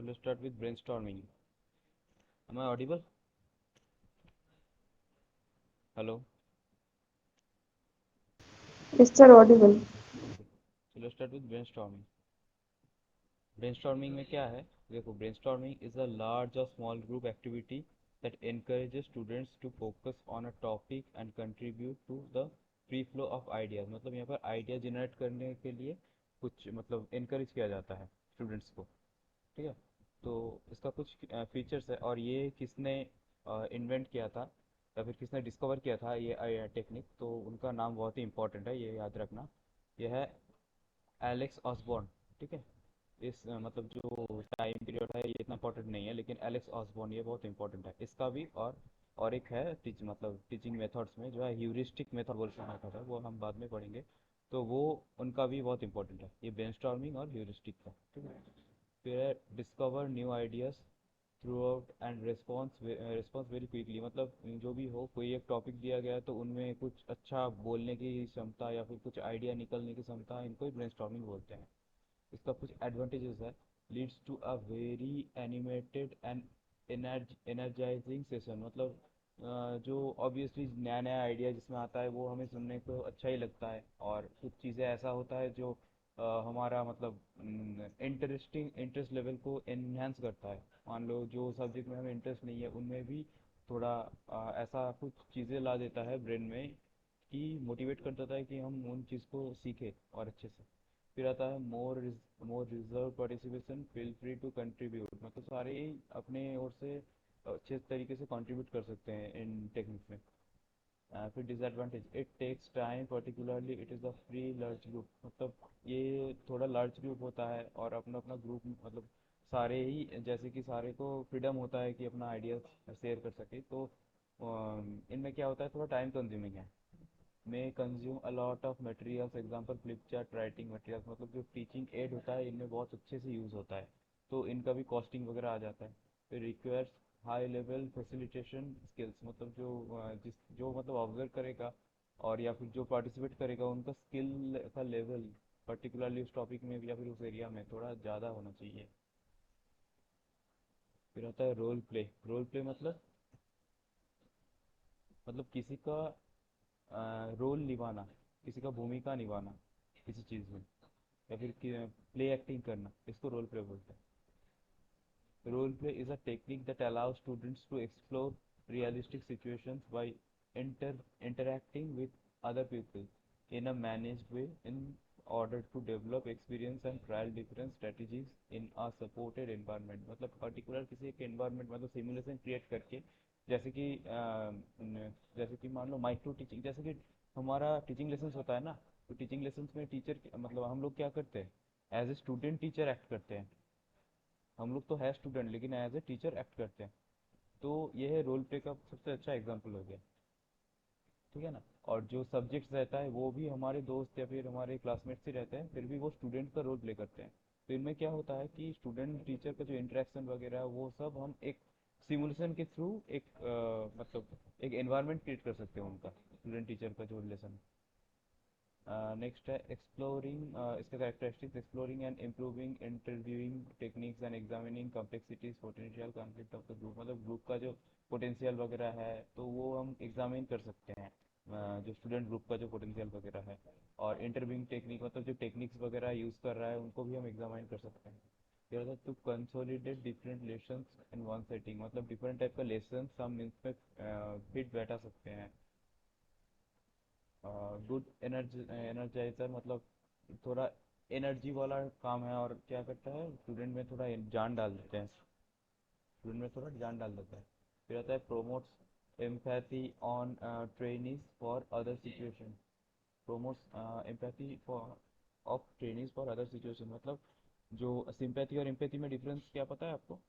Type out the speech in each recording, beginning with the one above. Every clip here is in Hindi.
So let's start with brainstorming. Am I audible? Hello. Yes, sir, audible. Okay. So let's start with brainstorming. Brainstorming में क्या है? देखो, brainstorming is a large or small group activity that encourages students to focus on a topic and contribute to the free flow of ideas. मतलब यहाँ पर आइडिया जनरेट करने के लिए कुछ मतलब encourage किया जाता है स्टूडेंट्स को। ठीक है। तो इसका कुछ फीचर्स है, और ये किसने इन्वेंट किया था या फिर किसने डिस्कवर किया था ये टेक्निक, तो उनका नाम बहुत ही इंपॉर्टेंट है, ये याद रखना। ये है एलेक्स ऑसबॉर्न। ठीक है। इस मतलब जो टाइम पीरियड है ये इतना इंपॉर्टेंट नहीं है, लेकिन एलेक्स ऑसबॉर्न ये बहुत इंपॉर्टेंट है इसका भी। और एक है मतलब टीचिंग मेथड्स में जो है ह्यूरिस्टिक मेथड बोल के मेथड है, वो हम बाद में पढ़ेंगे। तो वो उनका भी बहुत इंपॉर्टेंट है, ये ब्रेनस्टॉर्मिंग और ह्यूरिस्टिक का। ठीक है। फिर है discover new ideas through out and response very quickly. मतलब जो भी हो, कोई एक टॉपिक दिया गया है तो उनमें कुछ अच्छा बोलने की क्षमता या फिर कुछ आइडिया निकलने की क्षमता, इनको ही ब्रेनस्टॉर्मिंग बोलते हैं। इसका कुछ एडवांटेजेस है। Leads to a very animated and energising session. मतलब जो ऑब्वियसली नया नया आइडिया जिसमें आता है वो हमें सुनने को अच्छा ही लगता है, और कुछ चीज़ें ऐसा होता है जो हमारा मतलब इंटरेस्ट लेवल को एनहांस करता है। मान लो जो सब्जेक्ट में हमें इंटरेस्ट नहीं है उनमें भी थोड़ा ऐसा कुछ चीज़ें ला देता है ब्रेन में कि मोटिवेट कर देता है कि हम उन चीज़ को सीखें और अच्छे से। फिर आता है more reserve participation, feel free to contribute. मतलब सारे ही अपने ओर से अच्छे तरीके से कंट्रीब्यूट कर सकते हैं इन टेक्निक्स में। फिर disadvantage, it takes time, particularly it is a free large group. मतलब ये थोड़ा लार्ज ग्रुप होता है और अपना अपना ग्रुप मतलब सारे ही जैसे कि सारे को फ्रीडम होता है कि अपना आइडिया शेयर कर सके, तो इनमें क्या होता है, थोड़ा टाइम कंज्यूमिंग है। may consume a lot of materials, example flip chart, writing materials. मतलब जो टीचिंग एड होता है इनमें बहुत अच्छे से यूज़ होता है, तो इनका भी कॉस्टिंग वगैरह आ जाता है। फिर requires high level facilitation skills. मतलब जो जिस जो मतलब ऑब्जर्व करेगा और या फिर जो पार्टिसिपेट करेगा उनका स्किल का लेवल पर्टिकुलरली उस टॉपिक में या फिर उस एरिया में थोड़ा ज़्यादा होना चाहिए। फिर आता है रोल प्ले। रोल प्ले मतलब किसी का रोल निभाना, किसी का भूमिका निभाना किसी चीज़ में, या फिर प्ले एक्टिंग करना, इसको रोल प्ले बोलते हैं। Role play is a technique that allows students to explore realistic situations by interacting with other people in a managed way in order to develop experience and trial different strategies in a supported environment। मतलब पर्टिकुलर किसी एक environment मतलब सिमुलेशन क्रिएट करके, जैसे कि जैसे कि मान लो माइक्रो टीचिंग, जैसे कि हमारा टीचिंग लेसन्स होता है ना, तो टीचिंग लेसन्स में टीचर मतलब हम लोग क्या करते हैं, as a student teacher act करते हैं। हम लोग तो है स्टूडेंट लेकिन एज ए टीचर एक्ट करते हैं। तो ये है रोल प्ले का सबसे अच्छा एग्जाम्पल हो गया। ठीक है ना। और जो सब्जेक्ट्स रहता है वो भी हमारे दोस्त या फिर हमारे क्लासमेट्स ही रहते हैं, फिर भी वो स्टूडेंट का रोल प्ले करते हैं। तो इनमें क्या होता है कि स्टूडेंट टीचर का जो इंटरेक्शन वगैरह है वो सब हम एक सिमुलेशन के थ्रू एक मतलब एक एनवायरनमेंट क्रिएट कर सकते हैं उनका, स्टूडेंट टीचर का जो रिलेशन। नेक्स्ट है एक्सप्लोरिंग, इसका characteristics, exploring and improving interviewing techniques and examining complexities potential conflict of the group. मतलब ग्रुप का जो पोटेंशियल वगैरह है तो वो हम एग्जामिन कर सकते हैं, जो स्टूडेंट ग्रुप का जो पोटेंशियल वगैरह है। और इंटरव्यूइंग टेक्निक मतलब जो टेक्निक्स वगैरह यूज़ कर रहा है उनको भी हम एग्जामिन कर सकते हैं। फिर होता है to consolidate different lessons in one setting. मतलब डिफरेंट टाइप का लेसन हम इसमें फिट बैठा सकते हैं। गुड एनर्जाइजर मतलब थोड़ा एनर्जी वाला काम है, और क्या करता है स्टूडेंट में थोड़ा जान डाल देते हैं, स्टूडेंट में थोड़ा जान डाल देता है। फिर आता है promotes empathy on trainings for other situation. Promotes empathy for of trainings for other situation. मतलब जो सिंपैथी और एम्पैथी में डिफरेंस क्या पता है आपको?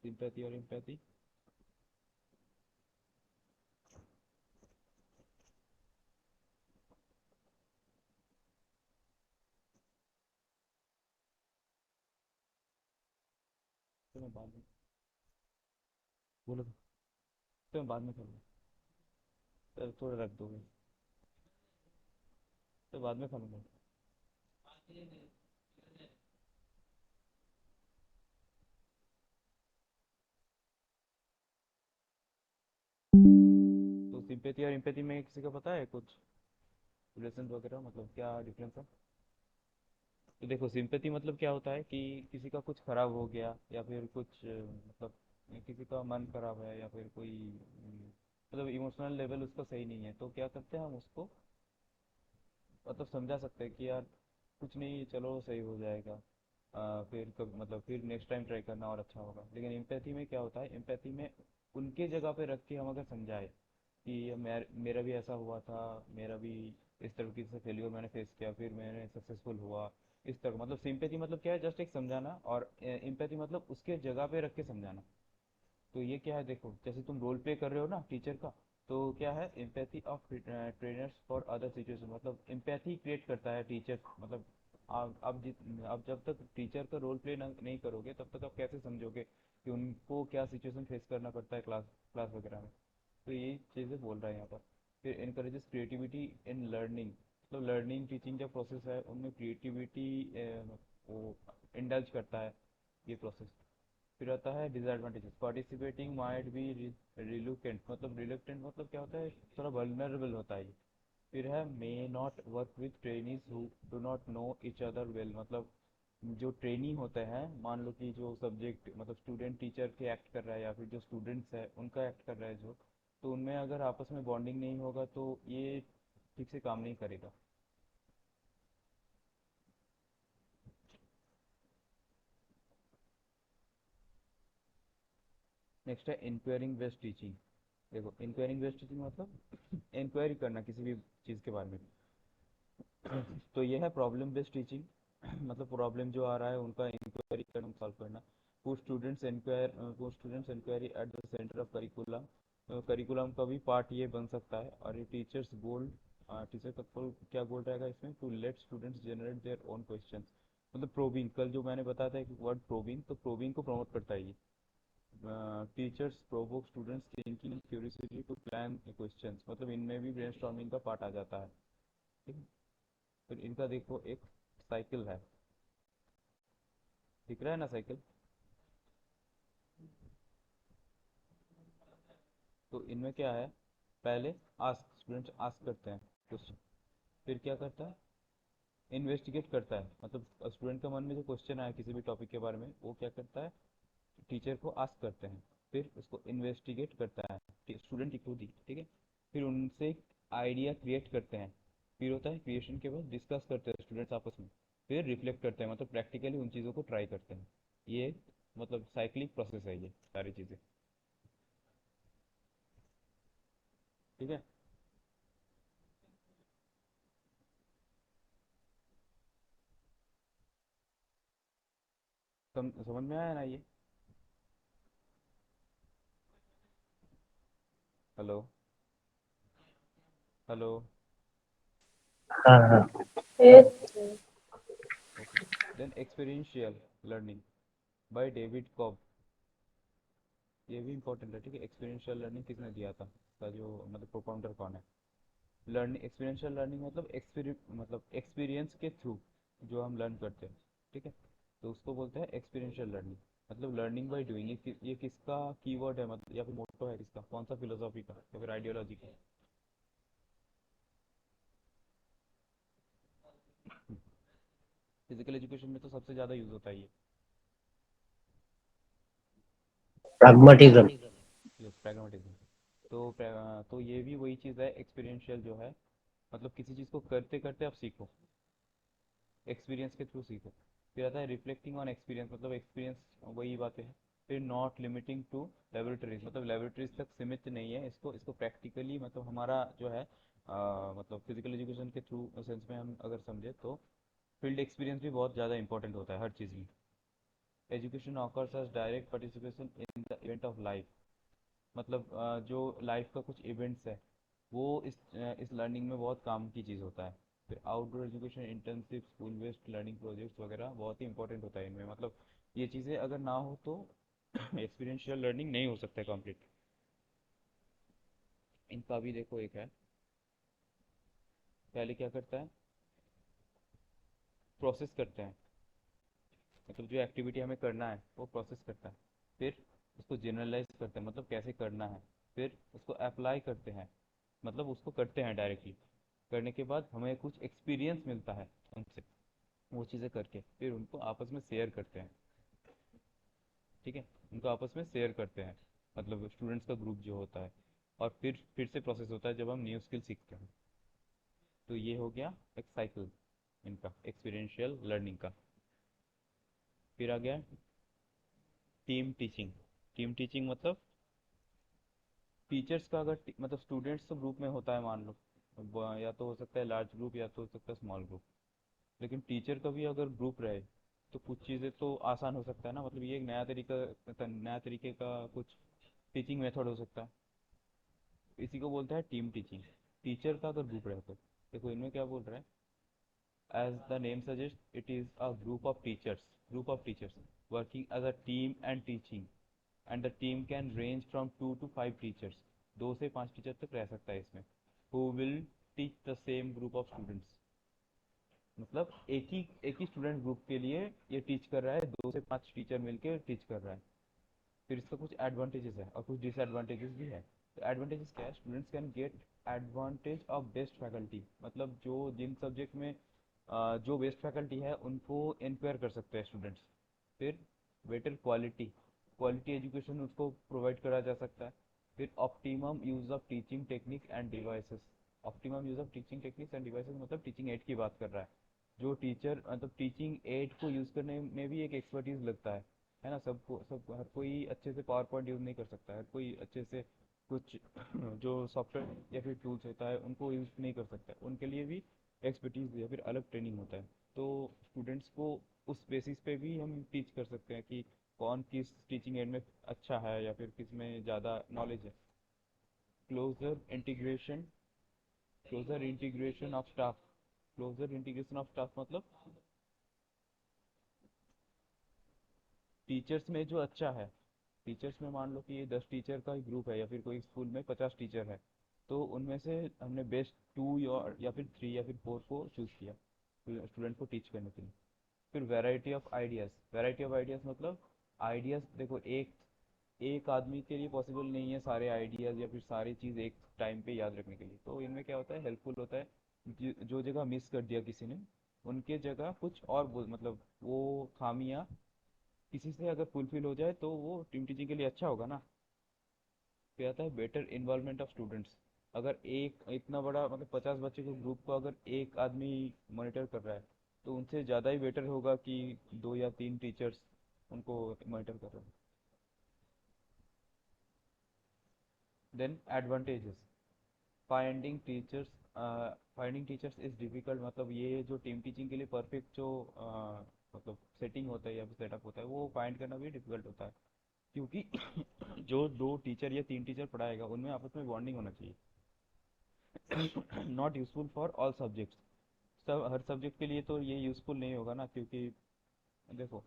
सिंपैथी और एम्पैथी। तो मैं बाद में बोलो, तो मैं बाद में करूँगा, थोड़ा रख दोगे। तो बाद में समझ। तो सिंपैथी और एम्पैथी में किसी को पता है कुछ रिलेशन वगैरह, मतलब क्या डिफरेंस है? तो देखो, सिंपैथी मतलब क्या होता है कि किसी का कुछ खराब हो गया, या फिर कुछ मतलब किसी का मन खराब है, या फिर कोई मतलब इमोशनल लेवल उसका सही नहीं है, तो क्या करते हैं हम उसको मतलब समझा सकते हैं कि यार कुछ नहीं, चलो सही हो जाएगा। फिर कब मतलब फिर नेक्स्ट टाइम ट्राई करना और अच्छा होगा। लेकिन एम्पैथी में क्या होता है, एम्पैथी में उनके जगह पे रख के हम अगर समझाए कि ये मेरा भी ऐसा हुआ था, मेरा भी इस तरीके से फेलियर मैंने फेस किया, फिर मैंने सक्सेसफुल हुआ, इस तरह। मतलब सिंपैथी मतलब क्या है, जस्ट एक समझाना, और एम्पैथी मतलब उसके जगह पे रख के समझाना। तो ये क्या है, देखो जैसे तुम रोल प्ले कर रहे हो ना टीचर का, तो क्या है empathy of trainers for other situation, मतलब एम्पैथी क्रिएट करता है टीचर। मतलब आप जब तक टीचर का रोल प्ले नहीं करोगे, तब तक आप कैसे समझोगे कि उनको क्या सिचुएशन फेस करना पड़ता है क्लास क्लास वगैरह में। तो यही चीज़ें बोल रहा है यहाँ पर। फिर इनकरेजेस क्रिएटिविटी इन लर्निंग, मतलब लर्निंग टीचिंग का प्रोसेस है, उनमें क्रिएटिविटी वो इंडल्ज करता है ये प्रोसेस। फिर आता है डिसएडवांटेजेस, पार्टिसिपेटिंग माइट बी रिलुकेंट, मतलब रिलुक्टेंट मतलब क्या होता है, थोड़ा वल्नरेबल होता है ये। फिर है may not work with trainees who do not know each other well, मतलब जो ट्रेनी होते हैं, मान लो कि जो सब्जेक्ट मतलब स्टूडेंट टीचर के एक्ट कर रहा है, या फिर जो स्टूडेंट्स है उनका एक्ट कर रहा है जो, तो उनमें अगर आपस में बॉन्डिंग नहीं होगा तो ये ठीक से काम नहीं करेगा। नेक्स्ट है इंक्वायरिंग बेस्ड टीचिंग। देखो, इंक्वायरिंग बेस्ड टीचिंग मतलब इंक्वायरी करना किसी भी चीज़ के बारे में। तो ये है प्रॉब्लम बेस्ड टीचिंग। मतलब प्रॉब्लम जो आ रहा है उनका इंक्वायरी करना, सॉल्व करना। Put students inquiry at the centre of curriculum, curriculum का भी पार्ट ये बन सकता है। और ये टीचर्स गोल, टीचर का गोल क्या गोल रहेगा इसमें, to let students generate their own questions. मतलब प्रोबिंग, कल जो मैंने बताया था कि वर्ड प्रोबिंग, तो प्रोबिंग को प्रमोट करता है ये। Teachers provoke students thinking curiosity to plan questions, मतलब इनमें भी ब्रेनस्टॉर्मिंग का पार्ट आ जाता है। ठीक है? फिर इनका देखो एक साइकिल है, दिख रहा है ना साइकिल? तो इनमें क्या है, पहले आस्क, स्टूडेंट्स आस्क करते हैं क्वेश्चन। फिर क्या करता है, इन्वेस्टिगेट करता है, मतलब स्टूडेंट के मन में जो क्वेश्चन आया किसी भी टॉपिक के बारे में, वो क्या करता है, टीचर को आस्क करते हैं। फिर उसको इन्वेस्टिगेट करता है स्टूडेंट ही खुद ही, ठीक है। फिर उनसे आइडिया क्रिएट करते हैं। फिर होता है क्रिएशन के बाद डिस्कस करते हैं स्टूडेंट्स आपस में। फिर रिफ्लेक्ट करते हैं, मतलब प्रैक्टिकली उन चीज़ों को ट्राई करते हैं। ये मतलब साइक्लिक प्रोसेस है ये सारी चीज़ें। ठीक है? समझ में आया ना ये? हेलो? हेलो? हाँ हाँ। Okay. Then experiential learning by David Kolb, ये भी इंपॉर्टेंट है। ठीक है, एक्सपीरियंशियल लर्निंग किसने दिया था, इसका जो मतलब प्रोपाउंडर कौन है? लर्निंग, एक्सपीरियंशियल लर्निंग मतलब एक्सपीरियंस के थ्रू जो हम लर्न करते हैं। ठीक है, तो उसको बोलते हैं एक्सपीरियंशियल लर्निंग। मतलब लर्निंग बाय डूइंग, ये किसका कीवर्ड है, मतलब या फिर मोटो है किसका, कौन सा फिलोसॉफी का या फिर आइडियोलॉजी का? फिजिकल एजुकेशन में तो सबसे ज़्यादा यूज़ होता है ये। प्रैग्मेटिज्म। Yes, pragmatism. तो ये भी वही चीज़ है, एक्सपीरियंशियल जो है, मतलब किसी चीज़ को करते करते आप सीखो, एक्सपीरियंस के थ्रू सीखो। फिर आता है रिफ्लेक्टिंग ऑन एक्सपीरियंस, मतलब एक्सपीरियंस वही बातें हैं। फिर नॉट लिमिटिंग टू लेबोरेटरीज, मतलब लेबोरेटरीज तक सीमित नहीं है, इसको प्रैक्टिकली, मतलब हमारा जो है मतलब फिजिकल एजुकेशन के थ्रू सेंस में हम अगर समझे तो फील्ड एक्सपीरियंस भी बहुत ज़्यादा इंपॉर्टेंट होता है हर चीज़ में। Education occurs as direct participation in the event of life, मतलब जो लाइफ का कुछ इवेंट्स है वो इस लर्निंग में बहुत काम की चीज़ होता है। फिर outdoor education, internship, school based learning projects वगैरह बहुत ही इंपॉर्टेंट होता है इनमें। मतलब ये चीज़ें अगर ना हो तो एक्सपीरियंशियल लर्निंग नहीं हो सकता है कंप्लीट। इनका भी देखो एक है, पहले क्या करता है, प्रोसेस करते हैं, मतलब जो एक्टिविटी हमें करना है वो प्रोसेस करता है, फिर उसको जनरलाइज करते हैं, मतलब कैसे करना है, फिर उसको अप्लाई करते हैं, मतलब उसको करते हैं डायरेक्टली। करने के बाद हमें कुछ एक्सपीरियंस मिलता है उनसे, वो चीज़ें करके फिर उनको आपस में शेयर करते हैं। ठीक है, उनको आपस में शेयर करते हैं, मतलब स्टूडेंट्स का ग्रुप जो होता है, और फिर से प्रोसेस होता है जब हम न्यू स्किल सीखते हैं। तो ये हो गया एक साइकिल इनका एक्सपीरियंशियल लर्निंग का। फिर आ गया टीम टीचिंग। टीम टीचिंग मतलब टीचर्स का अगर मतलब स्टूडेंट्स तो ग्रुप में होता है मान लो, या तो हो सकता है लार्ज ग्रुप या तो हो सकता है स्मॉल ग्रुप, लेकिन टीचर का भी अगर ग्रुप रहे तो कुछ चीज़ें तो आसान हो सकता है ना, मतलब ये एक नया तरीके का कुछ टीचिंग मेथड हो सकता है। इसी को बोलते हैं टीम टीचिंग। टीचर का अगर ग्रुप रहे तो देखो इनमें क्या बोल रहा है, as the name suggests, it is a group of teachers working as a team and teaching, and the team can range from 2 to 5 teachers, 2 से 5 टीचर तक रह सकता है इसमें, who will teach the same group of students। मतलब एक ही स्टूडेंट ग्रुप के लिए ये टीच कर रहा है, 2 से 5 टीचर मिलके टीच कर रहा है। फिर इसका कुछ एडवांटेजेस है और कुछ डिसएडवांटेजेस भी है। तो एडवांटेजेस क्या है, students can get advantage of best faculty, मतलब जो जिन सब्जेक्ट में जो बेस्ट फैकल्टी है उनको इंक्वायर कर सकते हैं स्टूडेंट्स। फिर बेटर क्वालिटी क्वालिटी एजुकेशन उसको प्रोवाइड करा जा सकता है। फिर optimum use of teaching technique end devices. Optimum use of teaching techniques end devices मतलब टीचिंग एड की बात कर रहा है। जो टीचर मतलब टीचिंग एड को यूज़ करने में भी एक एक्सपर्टीज लगता है ना। सब हर कोई अच्छे से पावर पॉइंट यूज़ नहीं कर सकता है, हर कोई अच्छे से कुछ जो सॉफ्टवेयर या फिर टूल्स होता है उनको यूज़ नहीं कर सकता है, उनके लिए भी एक्सपर्टीज या फिर अलग ट्रेनिंग होता है। तो स्टूडेंट्स को उस बेसिस पे भी हम टीच कर सकते हैं कि कौन किस टीचिंग एड में अच्छा है या फिर किस में ज़्यादा नॉलेज है। Closer integration closer integration of staff. Closer integration of staff मतलब टीचर्स में जो अच्छा है, टीचर्स में मान लो कि ये 10 टीचर का ग्रुप है या फिर कोई स्कूल में 50 टीचर है, तो उनमें से हमने बेस्ट 2 या फिर 3 या फिर 4 को चूज़ किया स्टूडेंट को टीच करने के लिए। फिर वैरायटी ऑफ आइडियाज़ मतलब आइडियाज़ देखो एक एक आदमी के लिए पॉसिबल नहीं है सारे आइडियाज़ या फिर सारी चीज़ एक टाइम पे याद रखने के लिए, तो इनमें क्या होता है हेल्पफुल होता है जो जगह मिस कर दिया किसी ने उनके जगह कुछ और बोल, मतलब वो खामियां किसी से अगर फुलफिल हो जाए तो वो टीम टीचिंग के लिए अच्छा होगा ना। फिर आता है बेटर इन्वॉल्वमेंट ऑफ स्टूडेंट्स। अगर एक इतना बड़ा मतलब 50 बच्चे के ग्रुप को अगर एक आदमी मॉनिटर कर रहा है तो उनसे ज़्यादा ही बेटर होगा कि 2 या 3 टीचर्स उनको मॉनिटर कर रहे हैं। Then advantages, finding teachers finding teachers is difficult, मतलब ये जो टीम टीचिंग के लिए परफेक्ट जो मतलब सेटिंग होता है या फिर सेटअप होता है वो फाइंड करना भी डिफिकल्ट होता है, क्योंकि जो 2 टीचर या 3 टीचर पढ़ाएगा उनमें आपस में बॉन्डिंग होना चाहिए। Not useful for all subjects. सब हर सब्जेक्ट के लिए तो ये यूजफुल नहीं होगा ना, क्योंकि देखो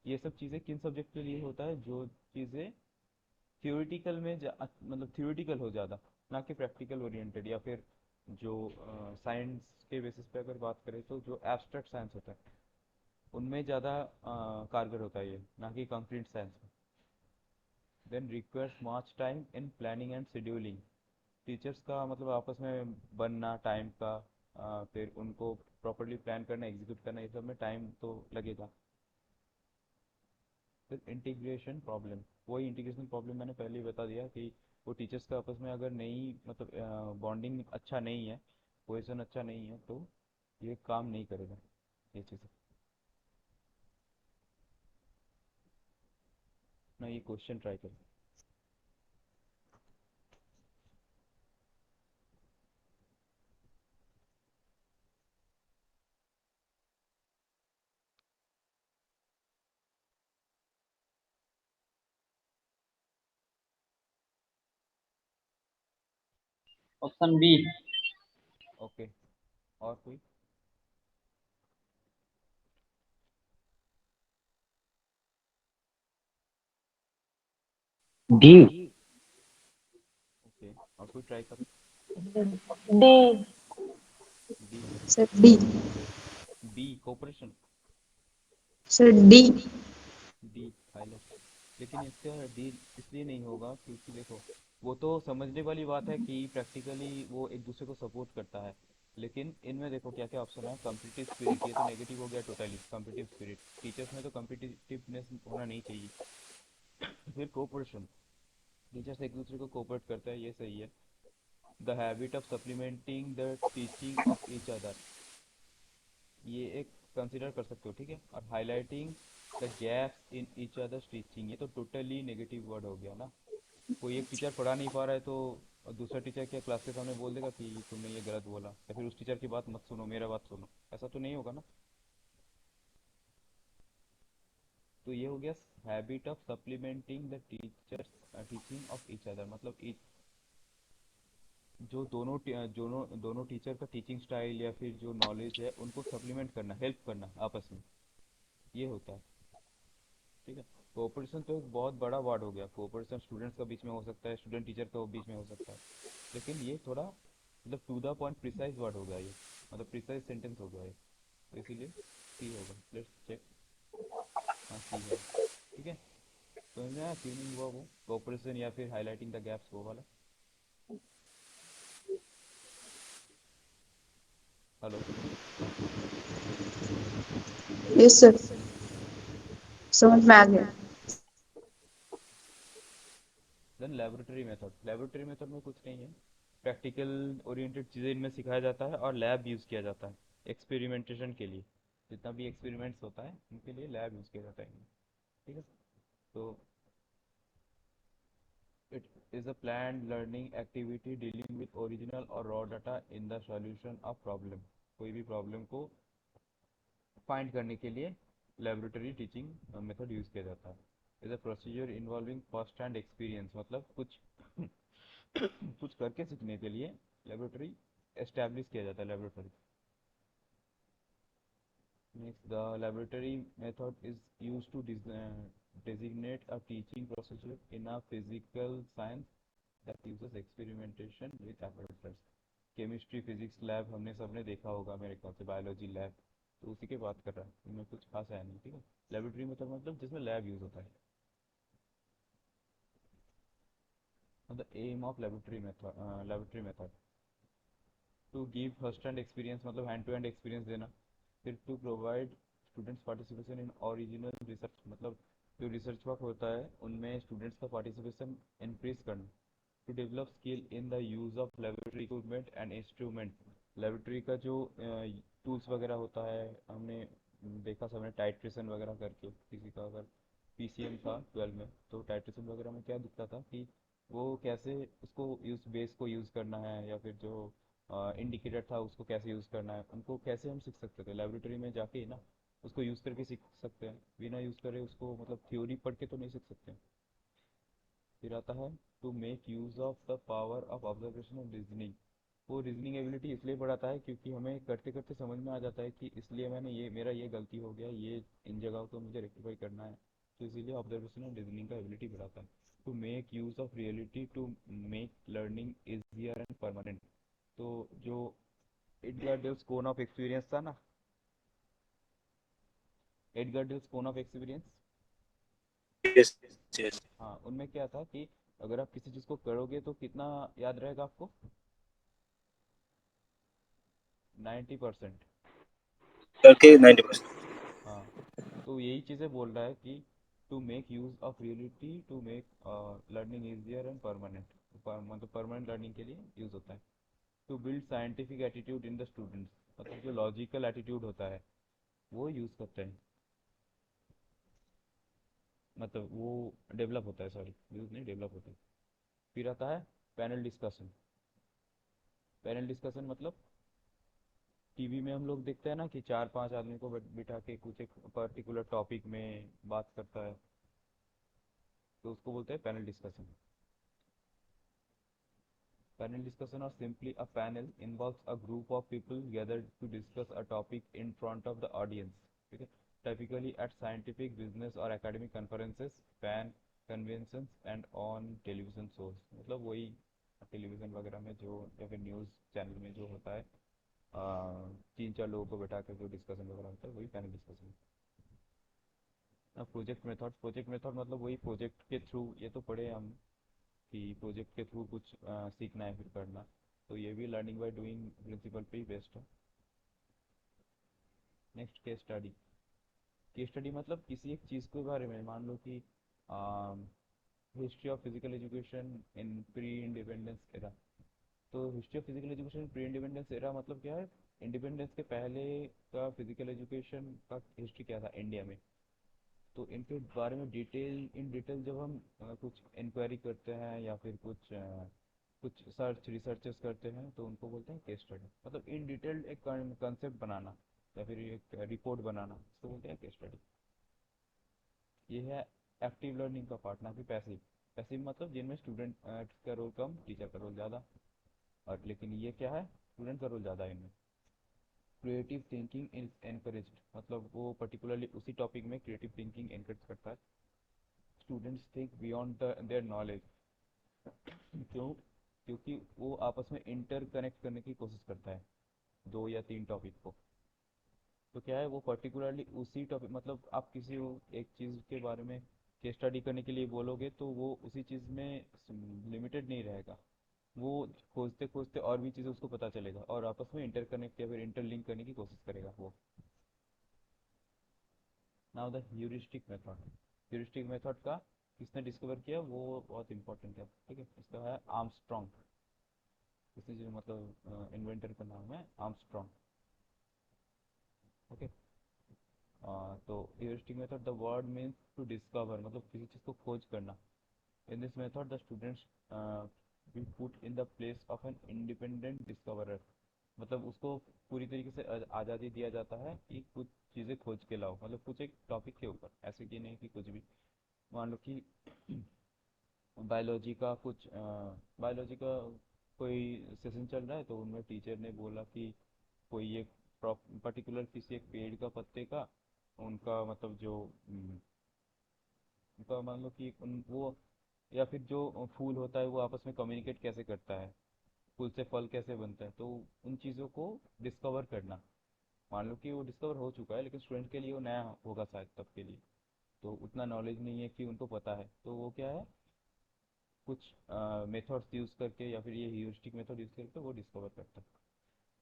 ये सब चीज़ें किन सब्जेक्ट के लिए होता है, जो चीज़ें थियोरिटिकल में मतलब थियोरिटिकल हो ज़्यादा, ना कि प्रैक्टिकल ओरिएंटेड, या फिर जो साइंस के बेसिस पे अगर बात करें तो जो एब्स्ट्रैक्ट साइंस होता है उनमें ज़्यादा कारगर होता है ये, ना कि कंक्रीट साइंस में। Then requires much time in planning and scheduling. Teachers का मतलब आपस में बनना टाइम का, फिर उनको प्रॉपरली प्लान करना एग्जीक्यूट करना, ये सब में टाइम तो लगेगा। फिर इंटीग्रेशन प्रॉब्लम, वही इंटीग्रेशन प्रॉब्लम मैंने पहले ही बता दिया कि वो टीचर्स का आपस में अगर नहीं मतलब बॉन्डिंग अच्छा नहीं है, कोहेसन अच्छा नहीं है, तो ये काम नहीं करेगा ये चीज़। ना ये क्वेश्चन ट्राई करें। Option B. ओके, और कोई? डी। ओके, और कोई ट्राई करो। D. D. Sir D. B cooperation, sir D. D highlight. लेकिन इसका डी इसलिए नहीं होगा क्योंकि देखो वो तो समझने वाली बात है कि प्रैक्टिकली वो एक दूसरे को सपोर्ट करता है, लेकिन इनमें देखो क्या क्या ऑप्शन है। कॉम्पिटिटिव स्पिरिट, ये तो नेगेटिव हो गया टोटली। कॉम्पिटिटिव स्पिरिट, टीचर्स में तो कॉम्पिटिटिवनेस होना नहीं चाहिए। फिर कोऑपरेशन, टीचर्स एक दूसरे को कोऑपरेट करता है, ये सही है। The habit of supplementing the teaching of each other, ये एक कंसिडर कर सकते हो, ठीक है। और highlighting the gaps in each others teaching, ये तो टोटली नेगेटिव वर्ड हो गया ना। कोई एक टीचर पढ़ा नहीं पा रहा है तो दूसरा टीचर क्या क्लास के सामने बोल देगा कि तुमने ये गलत बोला, या फिर उस टीचर की बात मत सुनो, मेरा बात सुनो, ऐसा तो नहीं होगा ना। तो ये हो गया habit of supplementing the teachers teaching of each other, मतलब जो दोनों टीचर का टीचिंग स्टाइल या फिर जो नॉलेज है उनको सप्लीमेंट करना, हेल्प करना आपस में, ये होता है, ठीक है। कोऑपरेशन तो एक बहुत बड़ा वर्ड हो गया। कोऑपरेशन स्टूडेंट्स का बीच में हो सकता है, स्टूडेंट टीचर का बीच में हो सकता है, लेकिन ये थोड़ा मतलब to the point precise word हो गया ये, मतलब प्रिसाइज सेंटेंस हो गया ये, तो इसीलिए सी होगा। Let's check. हाँ सी है, ठीक है। समझ में आया क्यों नहीं हुआ वो कोऑपरेशन या फिर हाईलाइटिंग द गैप्स वो वाला। हेलो। यस सर, समझ में आ गया। Then laboratory method, laboratory method में कुछ नहीं है, प्रैक्टिकल ओरिएंटेड चीज़ें इनमें सिखाया जाता है और लैब यूज़ किया जाता है एक्सपेरिमेंटेशन के लिए। जितना भी एक्सपेरिमेंट्स होता है उनके लिए लैब यूज़ किया जाता है इनमें, ठीक है। तो it is a planned learning activity dealing with original or raw data in the solution of problem, कोई भी प्रॉब्लम को फाइंड करने के लिए लेबोरेटरी टीचिंग मेथड यूज़ किया जाता है। Is a procedure involving first hand experience, मतलब कुछ कुछ करके सीखने के लिए लेबोरेटरी एस्टैब्लिश किया जाता है, laboratory. Next, the laboratory method is used to designate a teaching procedure in a physical science that uses experimentation with apparatus। Chemistry physics lab हमने सबने देखा होगा मेरे ख्याल से, बायोलॉजी लैब, तो उसी की बात कर रहा है, इनमें कुछ खास है नहीं, ठीक है। लेबोरेटरी मेथड मतलब जिसमें लैब यूज़ होता है। The aim of laboratory method to give first hand experience, मतलब हैंड टू हैंड एक्सपीरियंस देना। फिर to provide students participation in original research, मतलब जो रिसर्च वर्क होता है उनमें स्टूडेंट्स का पार्टिसिपेशन इंक्रीज करना। To develop skill in the use of laboratory equipment and instrument, laboratory का जो टूल्स वगैरह होता है, हमने देखा सबने टाइट्रेशन वगैरह करके, किसी का अगर पीसीएम था 12 में तो टाइट्रेशन वगैरह में क्या दिखता था कि वो कैसे उसको यूज़ बेस को यूज़ करना है, या फिर जो इंडिकेटर था उसको कैसे यूज़ करना है, उनको कैसे हम सीख सकते थे लेबोरेटरी में जाके ही ना, उसको यूज़ करके सीख सकते हैं, बिना यूज़ करे उसको मतलब थ्योरी पढ़ के तो नहीं सीख सकते। फिर आता है to make use of the power of observation and reasoning, वो रीजनिंग एबिलिटी इसलिए बढ़ाता है क्योंकि हमें करते करते समझ में आ जाता है कि इसलिए मैंने ये मेरा ये गलती हो गया, ये इन जगहों को मुझे रेक्टिफाई करना है, तो इसीलिए ऑब्जर्वेशन एंड रीजनिंग का एबिलिटी बढ़ाता है। To make use of reality to make learning easier and permanent, तो जो Edgar Dale's cone of experience था ना, Edgar Dale's cone of experience, Yes, yes. हाँ उनमें क्या था कि अगर आप किसी चीज़ को करोगे तो कितना याद रहेगा आपको, 90%। Okay, 90%. हाँ, तो यही चीज़ें बोल रहा है कि to make use of reality to make learning easier and permanent, मतलब परमानेंट लर्निंग के लिए यूज़ होता है। To build scientific attitude in the students, मतलब जो लॉजिकल एटीट्यूड होता है वो यूज़ करते हैं, मतलब वो डेवलप होता है, सॉरी यूज़ नहीं डेवलप होता है। फिर आता है पैनल डिस्कशन। पैनल डिस्कशन मतलब टीवी में हम लोग देखते हैं ना कि चार पांच आदमी को बिठा के कुछ एक पर्टिकुलर टॉपिक में बात करता है, तो उसको बोलते हैं panel discussion. Panel discussion or simply a panel involves a group of people gathered to discuss a topic in front of the audience. ठीक है, typically at scientific, business or academic conferences, fan conventions and on television shows, मतलब वही टेलीविज़न वगैरह में जो या फिर न्यूज़ चैनल में जो होता है तीन चार लोगों को बैठा कर जो डिस्कशन वगैरह होता है वही पैनल डिस्कशन। अब प्रोजेक्ट मेथड मतलब वही प्रोजेक्ट के थ्रू, ये तो पढ़े हम कि प्रोजेक्ट के थ्रू कुछ सीखना है फिर करना, तो ये भी लर्निंग बाय डूइंग प्रिंसिपल पे ही बेस्ड है। नेक्स्ट केस स्टडी मतलब किसी एक चीज़ के बारे में, मान लो कि history of physical education in pre independence era. तो history of physical education pre independence era मतलब क्या है, इंडिपेंडेंस के पहले का फिजिकल एजुकेशन का हिस्ट्री क्या था इंडिया में। तो इनके बारे में इन डिटेल जब हम कुछ इंक्वायरी करते हैं या फिर कुछ रिसर्चेस करते हैं तो उनको बोलते हैं केस स्टडी। मतलब इन डिटेल्ड एक कंसेप्ट बनाना या फिर एक रिपोर्ट बनाना, इसको बोलते हैं केस स्टडी। ये है एक्टिव लर्निंग का पार्ट, ना कि पैसिव। पैसिव मतलब जिनमें स्टूडेंट का रोल कम, टीचर का रोल ज़्यादा। और लेकिन ये क्या है, स्टूडेंट का रोल ज़्यादा है इनमें। क्रिएटिव थिंकिंग इज एनकरेज्ड, मतलब वो पर्टिकुलरली उसी टॉपिक में क्रिएटिव थिंकिंग एनकरेज करता है। Students think beyond their knowledge. क्यों? क्योंकि वो आपस में इंटर कनेक्ट करने की कोशिश करता है दो या तीन टॉपिक को। तो क्या है, वो पर्टिकुलरली उसी टॉपिक, मतलब आप किसी एक चीज़ के बारे में केस स्टडी करने के लिए बोलोगे तो वो उसी चीज़ में लिमिटेड नहीं रहेगा। वो खोजते खोजते और भी चीज़ें उसको पता चलेगा और आपस में इंटरकनेक्ट या फिर इंटरलिंक करने की कोशिश करेगा वो। Now the heuristic method. Heuristic method का किसने डिस्कवर किया वो बहुत इंपॉर्टेंट है, ठीक है। इसका है आर्मस्ट्रॉन्ग। किसी जो मतलब इन्वेंटर का नाम है आर्मस्ट्रॉन्ग, ओके। तो heuristic method the word means to discover, मतलब किसी चीज़ को खोज करना। In this method the students be put in the place of an independent discoverer. मतलब उसको पूरी तरीके से आज़ादी दिया जाता है कि कुछ चीज़ें खोज के लाओ, मतलब कुछ एक टॉपिक के ऊपर, ऐसे कि नहीं कि कुछ भी। मान लो कि बायोलॉजी का कोई सेशन चल रहा है तो उनमें टीचर ने बोला कि कोई एक पर्टिकुलर किसी एक पेड़ का पत्ते का उनका मतलब जो उनका मान लो कि उन वो या फिर जो फूल होता है वो आपस में कम्युनिकेट कैसे करता है, फूल से फल कैसे बनता है, तो उन चीज़ों को डिस्कवर करना। मान लो कि वो डिस्कवर हो चुका है लेकिन स्टूडेंट के लिए वो नया होगा शायद तब के लिए, तो उतना नॉलेज नहीं है कि उनको पता है, तो वो क्या है, कुछ मेथड्स यूज़ करके या फिर ये ह्यूरिस्टिक मेथड यूज़ करके वो डिस्कवर करता है।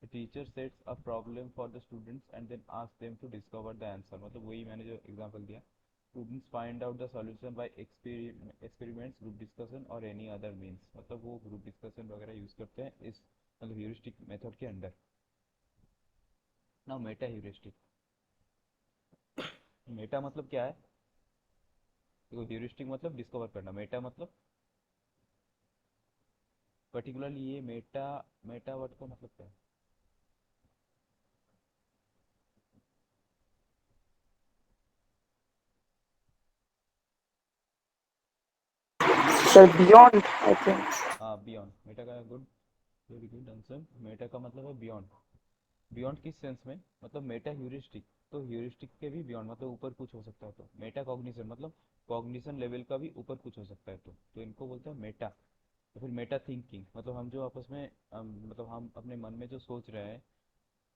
The teacher sets a problem for the students and then asks them to discover the answer। मतलब वही मैंने जो एग्जांपल दिया, students find out the solution by experiments, group discussion और any other means। मतलब वो ग्रुप डिस्कशन वगैरह यूज़ करते हैं इस मतलब ह्यूरिस्टिक मेथड के under. Now Meta heuristic. Meta मतलब क्या है, देखो ह्यूरिस्टिक मतलब डिस्कवर करना, मेटा मतलब पर्टिकुलरली ये मेटा, मेटा वर्ड का मतलब क्या है। Sir, beyond, I think. हाँ बियॉन्ड, मेटा का good, very good answer. Meta का मतलब है बियॉन्ड। बियॉन्ड किस सेंस में, मतलब मेटा ह्यूरिस्टिक, तो ह्यूरिस्टिक के भी बियॉन्ड मतलब ऊपर कुछ हो सकता है, तो मेटा कॉग्निशन मतलब कॉग्निशन लेवल का भी ऊपर कुछ हो सकता है, तो इनको बोलते हैं मेटा। तो फिर मेटा थिंकिंग मतलब हम जो आपस में मतलब हम अपने मन में जो सोच रहे हैं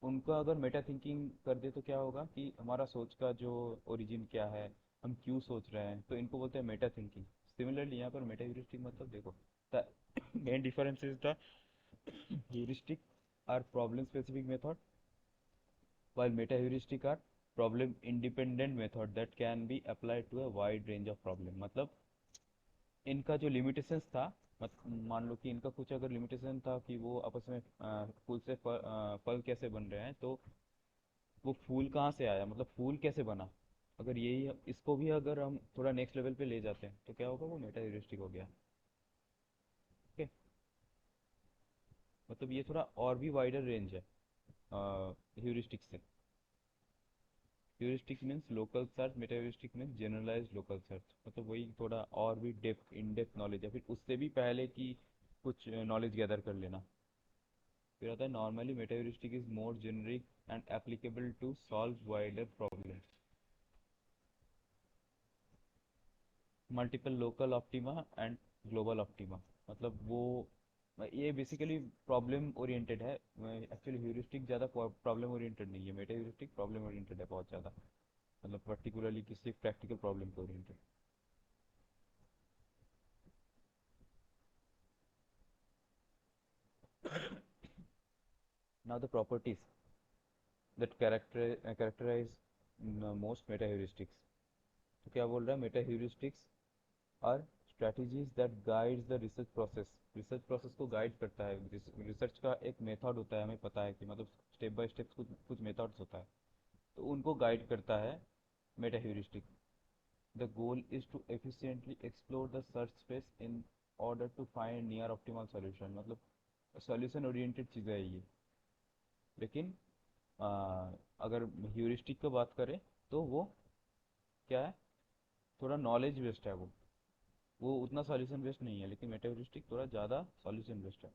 उनका अगर मेटा थिंकिंग कर दे तो क्या होगा कि हमारा सोच का जो ओरिजिन क्या है, हम क्यों सोच रहे हैं, तो इनको बोलते हैं मेटा थिंकिंग। सिमिलरली यहाँ पर मेटा ह्यूरिस्टिक मतलब देखो, the main difference is the heuristic are problem specific method while meta heuristic are problem independent method that can be applied to a wide range of problem। मतलब इनका जो लिमिटेशंस था, मान लो कि इनका कुछ अगर लिमिटेशन था कि वो आपस में फूल से फल कैसे बन रहे हैं, तो वो फूल कहाँ से आया, मतलब फूल कैसे बना, अगर यही इसको भी अगर हम थोड़ा नेक्स्ट लेवल पे ले जाते हैं तो क्या होगा, वो मेटा ह्यूरिस्टिक हो गया। ओके, मतलब ये थोड़ा और भी वाइडर रेंज है ह्यूरिस्टिक से। Heuristic means local search, meta heuristic means generalize local search, मतलब वही थोड़ा और भी डेप्थ इन डेप्थ नॉलेज या फिर उससे भी पहले की कुछ नॉलेज गैदर कर लेना। फिर आता है normally meta heuristic is more generic and applicable to solve wider problem. Multiple local optima and global optima, मतलब वो ये बेसिकली प्रॉब्लम ओरिएंटेड है। एक्चुअली ह्यूरिस्टिक ज़्यादा प्रॉब्लम ओरिएंटेड नहीं है, मेटा ह्यूरिस्टिक प्रॉब्लम ओरिएंटेड है बहुत ज़्यादा, मतलब पर्टिकुलरली किसी प्रैक्टिकल प्रॉब्लम को oriented. Now the properties that characterize most meta heuristics। तो क्या बोल रहा है, meta heuristics are strategies that guides the research process. Research process को गाइड करता है। रिसर्च का एक मेथड होता है, हमें पता है कि मतलब स्टेप बाय स्टेप कुछ कुछ मेथड्स होता है, तो उनको गाइड करता है meta heuristic. The goal is to efficiently explore the search space in order to find near optimal solution. मतलब सॉल्यूशन ओरिएंटेड चीज़ें है ये। लेकिन आ, अगर ह्यूरिस्टिक की बात करें तो वो क्या है, थोड़ा नॉलेज बेस्ड है वो उतना सॉल्यूशन बेस्ड नहीं है, लेकिन मेटा ह्यूरिस्टिक थोड़ा ज़्यादा सॉल्यूशन बेस्ड है।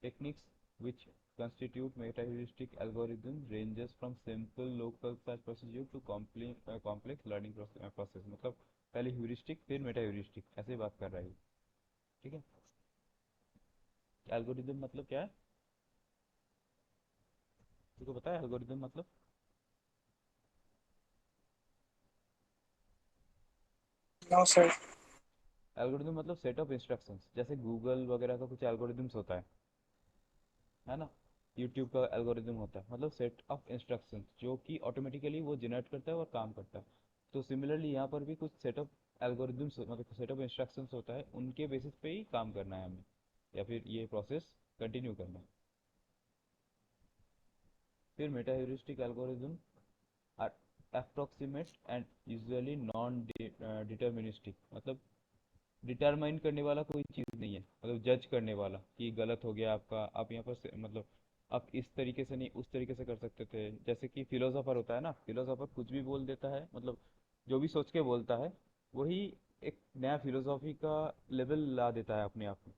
Techniques which constitute meta-heuristic algorithm ranges from simple local search procedure to complex learning process। मतलब पहले heuristic फिर meta-heuristic ऐसे बात कर रहा है। ठीक है, एल्गोरिदम मतलब क्या है, तुमको पता है एल्गोरिदम मतलब? No, sir. एल्गोरिदम मतलब सेट ऑफ इंस्ट्रक्शंस, जैसे गूगल वगैरह का कुछ एल्गोरिदम्स होता है ना। यूट्यूब का एल्गोरिदम होता है, मतलब सेट ऑफ इंस्ट्रक्शंस जो कि ऑटोमेटिकली वो जनरेट करता है और काम करता है। तो सिमिलरली यहाँ पर भी कुछ सेट ऑफ एल्गोरिदम्स मतलब सेट ऑफ इंस्ट्रक्शंस होता है, उनके बेसिस पे ही काम करना है हमें, या फिर ये प्रोसेस कंटिन्यू करना है। फिर meta heuristic algorithm are approximate and usually non deterministic. मतलब डिटरमाइन करने वाला कोई चीज़ नहीं है, मतलब जज करने वाला कि गलत हो गया आपका, आप यहाँ पर मतलब आप इस तरीके से नहीं उस तरीके से कर सकते थे। जैसे कि फिलोसोफर होता है ना, फिलोसोफर कुछ भी बोल देता है, मतलब जो भी सोच के बोलता है वही एक नया फिलोसॉफी का लेवल ला देता है अपने आप में।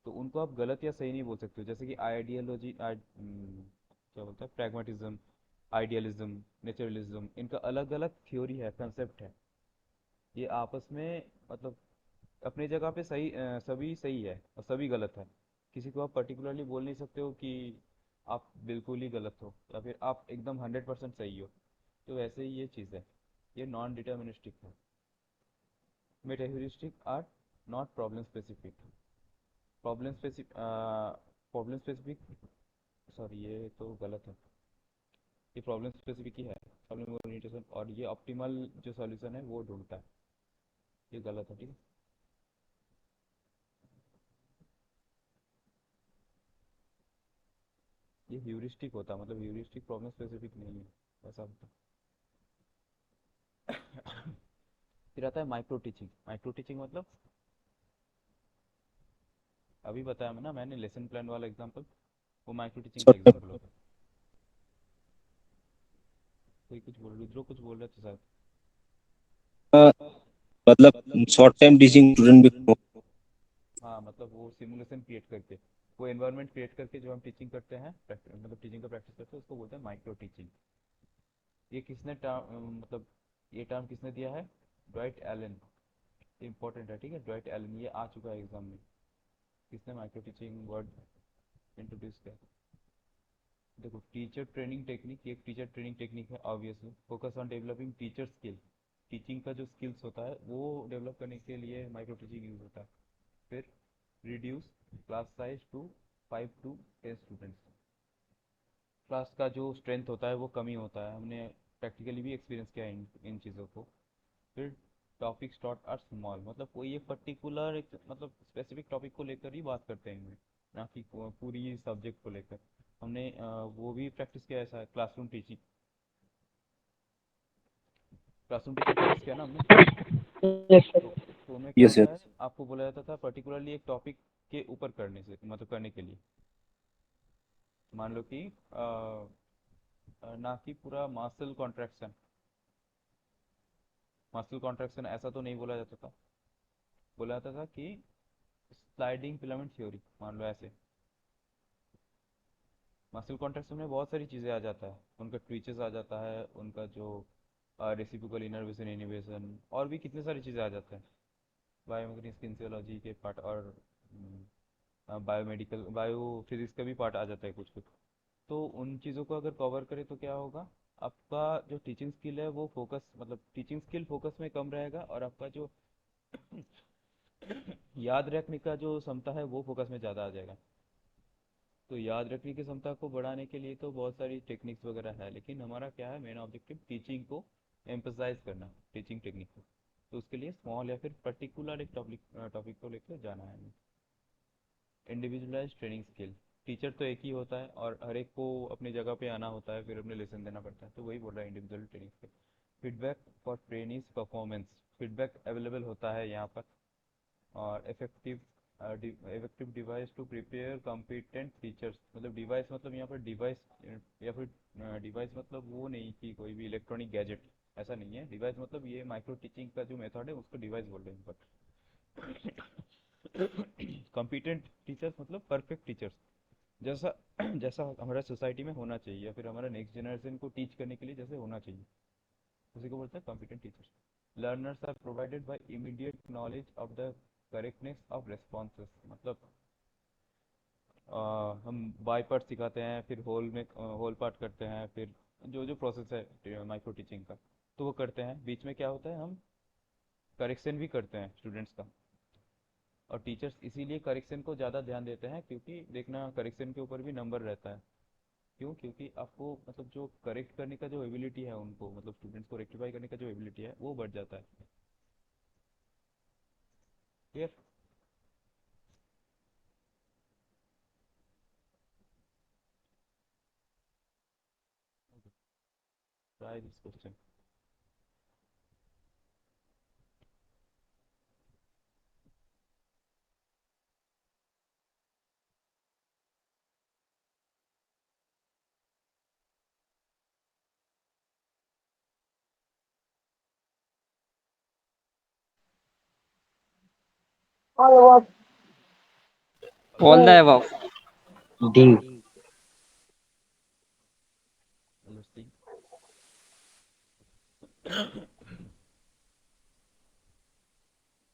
तो उनको आप गलत या सही नहीं बोल सकते हो। जैसे कि आइडियोलॉजी क्या बोलता है, प्रैग्मेटिज्म, आइडियलिज्म, नेचुरलिज्म, इनका अलग अलग थ्योरी है, कंसेप्ट है। ये आपस में मतलब अपनी जगह पे सही, सभी सही है और सभी गलत है। किसी को आप पर्टिकुलरली बोल नहीं सकते हो कि आप बिल्कुल ही गलत हो या फिर आप एकदम 100% सही हो। तो वैसे ही ये चीज़ है, ये नॉन डिटर्मिनिस्टिक है। Metaheuristic are not problem specific. Problem specific, problem specific, sorry ये तो गलत है, ये प्रॉब्लम स्पेसिफिक ही है, प्रॉब्लम ओरिएंटेशन, और ये ऑप्टिमल जो सॉल्यूशन है वो ढूंढता है, ये गलत है। ठीक है, ये ह्यूरिस्टिक होता है, मतलब ह्यूरिस्टिक प्रॉब्लम स्पेसिफिक नहीं है, ऐसा होता है। फिर आता है माइक्रो टीचिंग। माइक्रो टीचिंग मतलब अभी बताया मैं ना, मैंने लेसन प्लान वाला एग्जांपल, वो माइक्रो टीचिंग का Short एग्जांपल होता है। कोई कुछ बोल, रुद्रो कुछ बोल रहे थे शायद। term, मतलब शॉर्ट टाइम टीचिंग स्टूडेंट भी। हाँ, मतलब वो सिमुलेशन क्रिएट करके, वो एनवायरनमेंट क्रिएट करके जो हम टीचिंग करते हैं, मतलब टीचिंग का प्रैक्टिस करते हैं, उसको बोलते हैं माइक्रो टीचिंग। ये किसने मतलब ये टर्म किसने दिया है, ड्वाइट एलन। इंपॉर्टेंट है, ठीक है, ड्वाइट एलन, ये आ चुका है एग्जाम में। किसने माइक्रो टीचिंग वर्ड इंट्रोड्यूस किया? देखो, टीचर ट्रेनिंग टेक्निक, ये एक टीचर ट्रेनिंग टेक्निक है obviously, focus on developing teacher skill. Teaching का जो स्किल्स होता है वो डेवलप करने के लिए माइक्रो टीचिंग यूज होता है। फिर reduce class size to 5 to 10 students. Class का जो स्ट्रेंथ होता है वो कमी होता है, हमने प्रैक्टिकली भी एक्सपीरियंस किया है इन चीज़ों को। फिर टॉपिक स्टार्ट आर स्मॉल, मतलब कोई एक पर्टिकुलर एक मतलब स्पेसिफिक टॉपिक को लेकर ही बात करते हैं, ना कि पूरी सब्जेक्ट को लेकर। हमने वो भी प्रैक्टिस किया, ऐसा classroom teaching, classroom teaching practice किया ना हमने। Yes, sir. तो उनमें क्या यस होता यस। है, आपको बोला जाता था पर्टिकुलरली एक टॉपिक के ऊपर करने से, मतलब करने के लिए। मान लो कि ना कि पूरा मार्शल कॉन्ट्रैक्शन, मार्शल कॉन्ट्रैक्शन ऐसा तो नहीं बोला जाता था, बोला जाता था कि स्लाइडिंग फिलामेंट थ्योरी, मान लो ऐसे। मसल कॉन्ट्रैक्शन में बहुत सारी चीज़ें आ जाता है, उनका ट्वीचेस आ जाता है, उनका जो रेसिप्रोकल इनर्वेशन इनिवेशन, और भी कितनी सारी चीज़ें आ जाते हैं, बायोमेकेनिक्स किनेसियोलॉजी के पार्ट, और बायोमेडिकल बायो फिजिक्स का भी पार्ट आ जाता है कुछ कुछ। तो उन चीज़ों को अगर कवर करें तो क्या होगा, आपका जो टीचिंग स्किल है वो फोकस मतलब टीचिंग स्किल फोकस में कम रहेगा, और आपका जो याद रखने का जो क्षमता है वो फोकस में ज़्यादा आ जाएगा। तो याद रखने की क्षमता को बढ़ाने के लिए तो बहुत सारी टेक्निक्स वगैरह है, लेकिन हमारा क्या है, मेन ऑब्जेक्टिव टीचिंग को एम्फसाइज करना, टीचिंग टेक्निक को। तो उसके लिए स्मॉल या फिर पर्टिकुलर एक टॉपिक टॉपिक को लेकर जाना है हमें। इंडिविजुअलाइज ट्रेनिंग स्किल, टीचर तो एक ही होता है और हर एक को अपनी जगह पे आना होता है, फिर अपने लेसन देना पड़ता है, तो वही बोल रहा है individual training skill. Feedback for training performance, feedback available होता है यहाँ पर। और effective device to prepare competent teachers, मतलब डिवाइस मतलब यहाँ पर डिवाइस या फिर डिवाइस मतलब वो नहीं कि कोई भी इलेक्ट्रॉनिक गैजेट, ऐसा नहीं है। डिवाइस मतलब ये माइक्रो टीचिंग का जो मेथड है उसको डिवाइस बोल रहे हैं यहाँ पर। कॉम्पिटेंट टीचर्स मतलब परफेक्ट टीचर्स, जैसा जैसा हमारा सोसाइटी में होना चाहिए, या फिर हमारा नेक्स्ट जनरेशन को टीच करने के लिए जैसे होना चाहिए, उसी को बोलते हैं competent teachers. Learners are provided by immediate knowledge of the correctness of responses, मतलब हम बाय पार्ट सिखाते हैं, फिर होल में होल पार्ट करते हैं, फिर जो जो प्रोसेस है माइक्रो टीचिंग का तो वो करते हैं। बीच में क्या होता है, हम करेक्शन भी करते हैं स्टूडेंट्स का। और टीचर्स इसीलिए करेक्शन को ज़्यादा ध्यान देते हैं, क्योंकि देखना करेक्शन के ऊपर भी नंबर रहता है। क्यों? क्योंकि आपको मतलब जो करेक्ट करने का जो एबिलिटी है उनको, मतलब स्टूडेंट्स को रेक्टिफाई करने का जो एबिलिटी है वो बढ़ जाता है। Clear? Try this question. All the above. D. Let's see.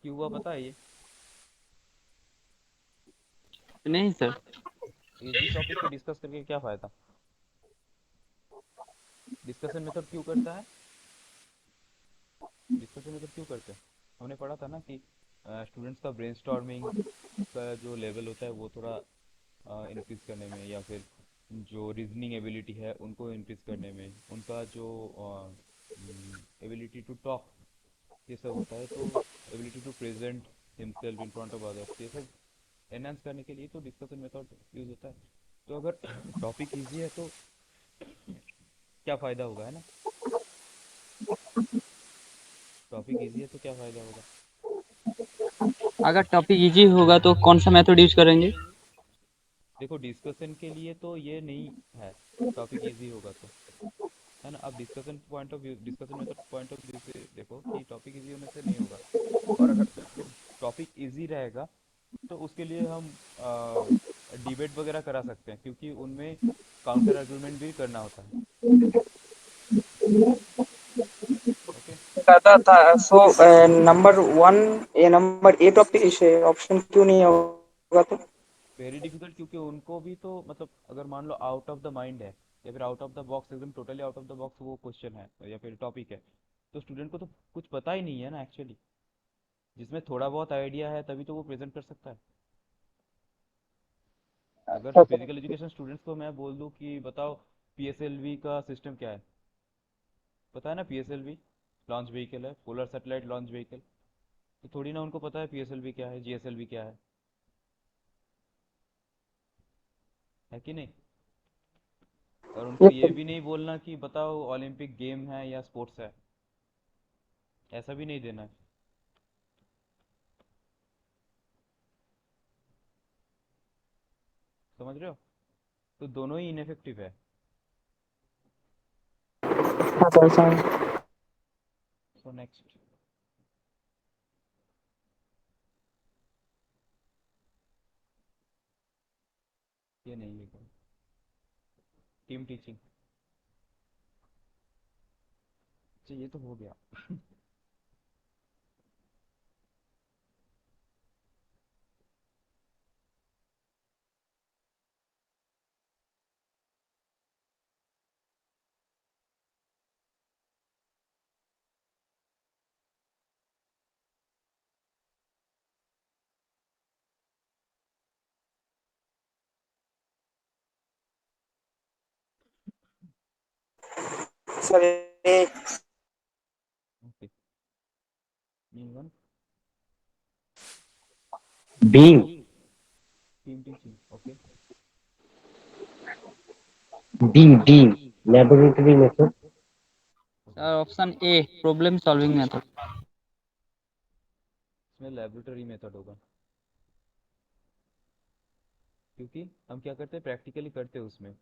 क्यों हुआ पता है ये? नहीं सर। इजी टॉपिक को डिस्कस करके क्या फ़ायदा? डिस्कशन मेथड क्यों करता है? डिस्कशन मेथड क्यों करते हैं? हमने पढ़ा था ना कि स्टूडेंट्स का ब्रेनस्टॉर्मिंग का जो लेवल होता है वो थोड़ा इंक्रीज करने में, या फिर जो रीजनिंग एबिलिटी है उनको इंक्रीज करने में, उनका जो एबिलिटी टू टॉक ये सब होता है, तो ability to present himself in front of others, ये सब एनहांस करने के लिए तो डिस्कशन मेथड यूज होता है। तो अगर टॉपिक इजी है तो क्या फ़ायदा होगा, है ना? टॉपिक इजी है तो क्या फ़ायदा होगा? अगर टॉपिक इजी होगा तो कौन सा मेथड यूज करेंगे? देखो डिस्कशन के लिए तो ये नहीं है, टॉपिक इजी होगा तो, है ना? अब discussion point of view, discussion method point of view से देखो कि टॉपिक इजी होने से नहीं होगा। और अगर टॉपिक इजी रहेगा तो उसके लिए हम डिबेट वगैरह करा सकते हैं, क्योंकि उनमें काउंटर आर्गुमेंट भी करना होता है। ओके। करता था सो नंबर वन ये नंबर ए टॉपिक इसे ऑप्शन क्यों नहीं होगा तो वेरी डिफिकल्ट, क्योंकि उनको भी तो मतलब अगर मान लो आउट ऑफ द माइंड है, या फिर आउट ऑफ द बॉक्स, एकदम totally out of the box वो क्वेश्चन है या फिर टॉपिक है, तो स्टूडेंट को तो कुछ पता ही नहीं है ना एक्चुअली। जिसमें थोड़ा बहुत आइडिया है तभी तो वो प्रेजेंट कर सकता है। अगर फिजिकल एजुकेशन स्टूडेंट्स को मैं बोल दूं कि बताओ पीएसएलवी का सिस्टम क्या है, पता है ना? पीएसएलवी लॉन्च व्हीकल है, पोलर सैटेलाइट लॉन्च व्हीकल। तो थोड़ी ना उनको पता है पीएसएलवी क्या है, जीएसएलवी क्या है कि नहीं? और उनको ये भी नहीं बोलना कि बताओ ओलंपिक गेम है या स्पोर्ट्स है, ऐसा भी नहीं देना है। समझ रहे हो? तो दोनों ही इनफेक्टिव है। सो नेक्स्ट, ये नहीं है टीम टीचिंग। अच्छा ये तो हो गया। Sir A. Okay, one being team teaching. Okay, being laboratory method, sir option a problem solving method. इसमें लेबोरेटरी मेथड होगा, क्योंकि हम क्या करते हैं, प्रैक्टिकली करते हैं उसमें।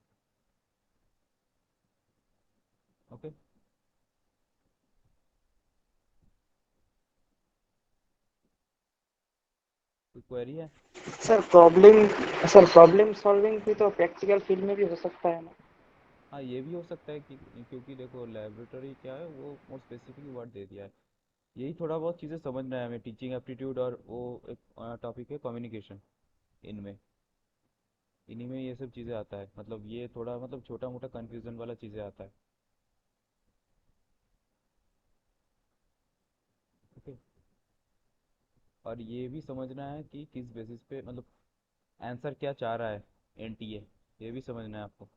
ओके, कोई क्वेरी है? Sir problem sir problem solving भी तो प्रैक्टिकल फील्ड में भी हो सकता है ना। हाँ, ये भी हो सकता है कि, क्योंकि देखो लेबोरेटरी क्या है, वो और स्पेसिफिकली वर्ड दे दिया है। यही थोड़ा बहुत चीज़ें समझना है हमें, टीचिंग एप्टीट्यूड और वो एक टॉपिक है कम्युनिकेशन। इनमें इन्हीं में ये सब चीज़ें आता है, मतलब ये थोड़ा मतलब छोटा मोटा कन्फ्यूज़न वाला चीज़ें आता है। ओके, और ये भी समझना है कि किस बेसिस पे, मतलब आंसर क्या चाह रहा है एनटीए, ये भी समझना है आपको।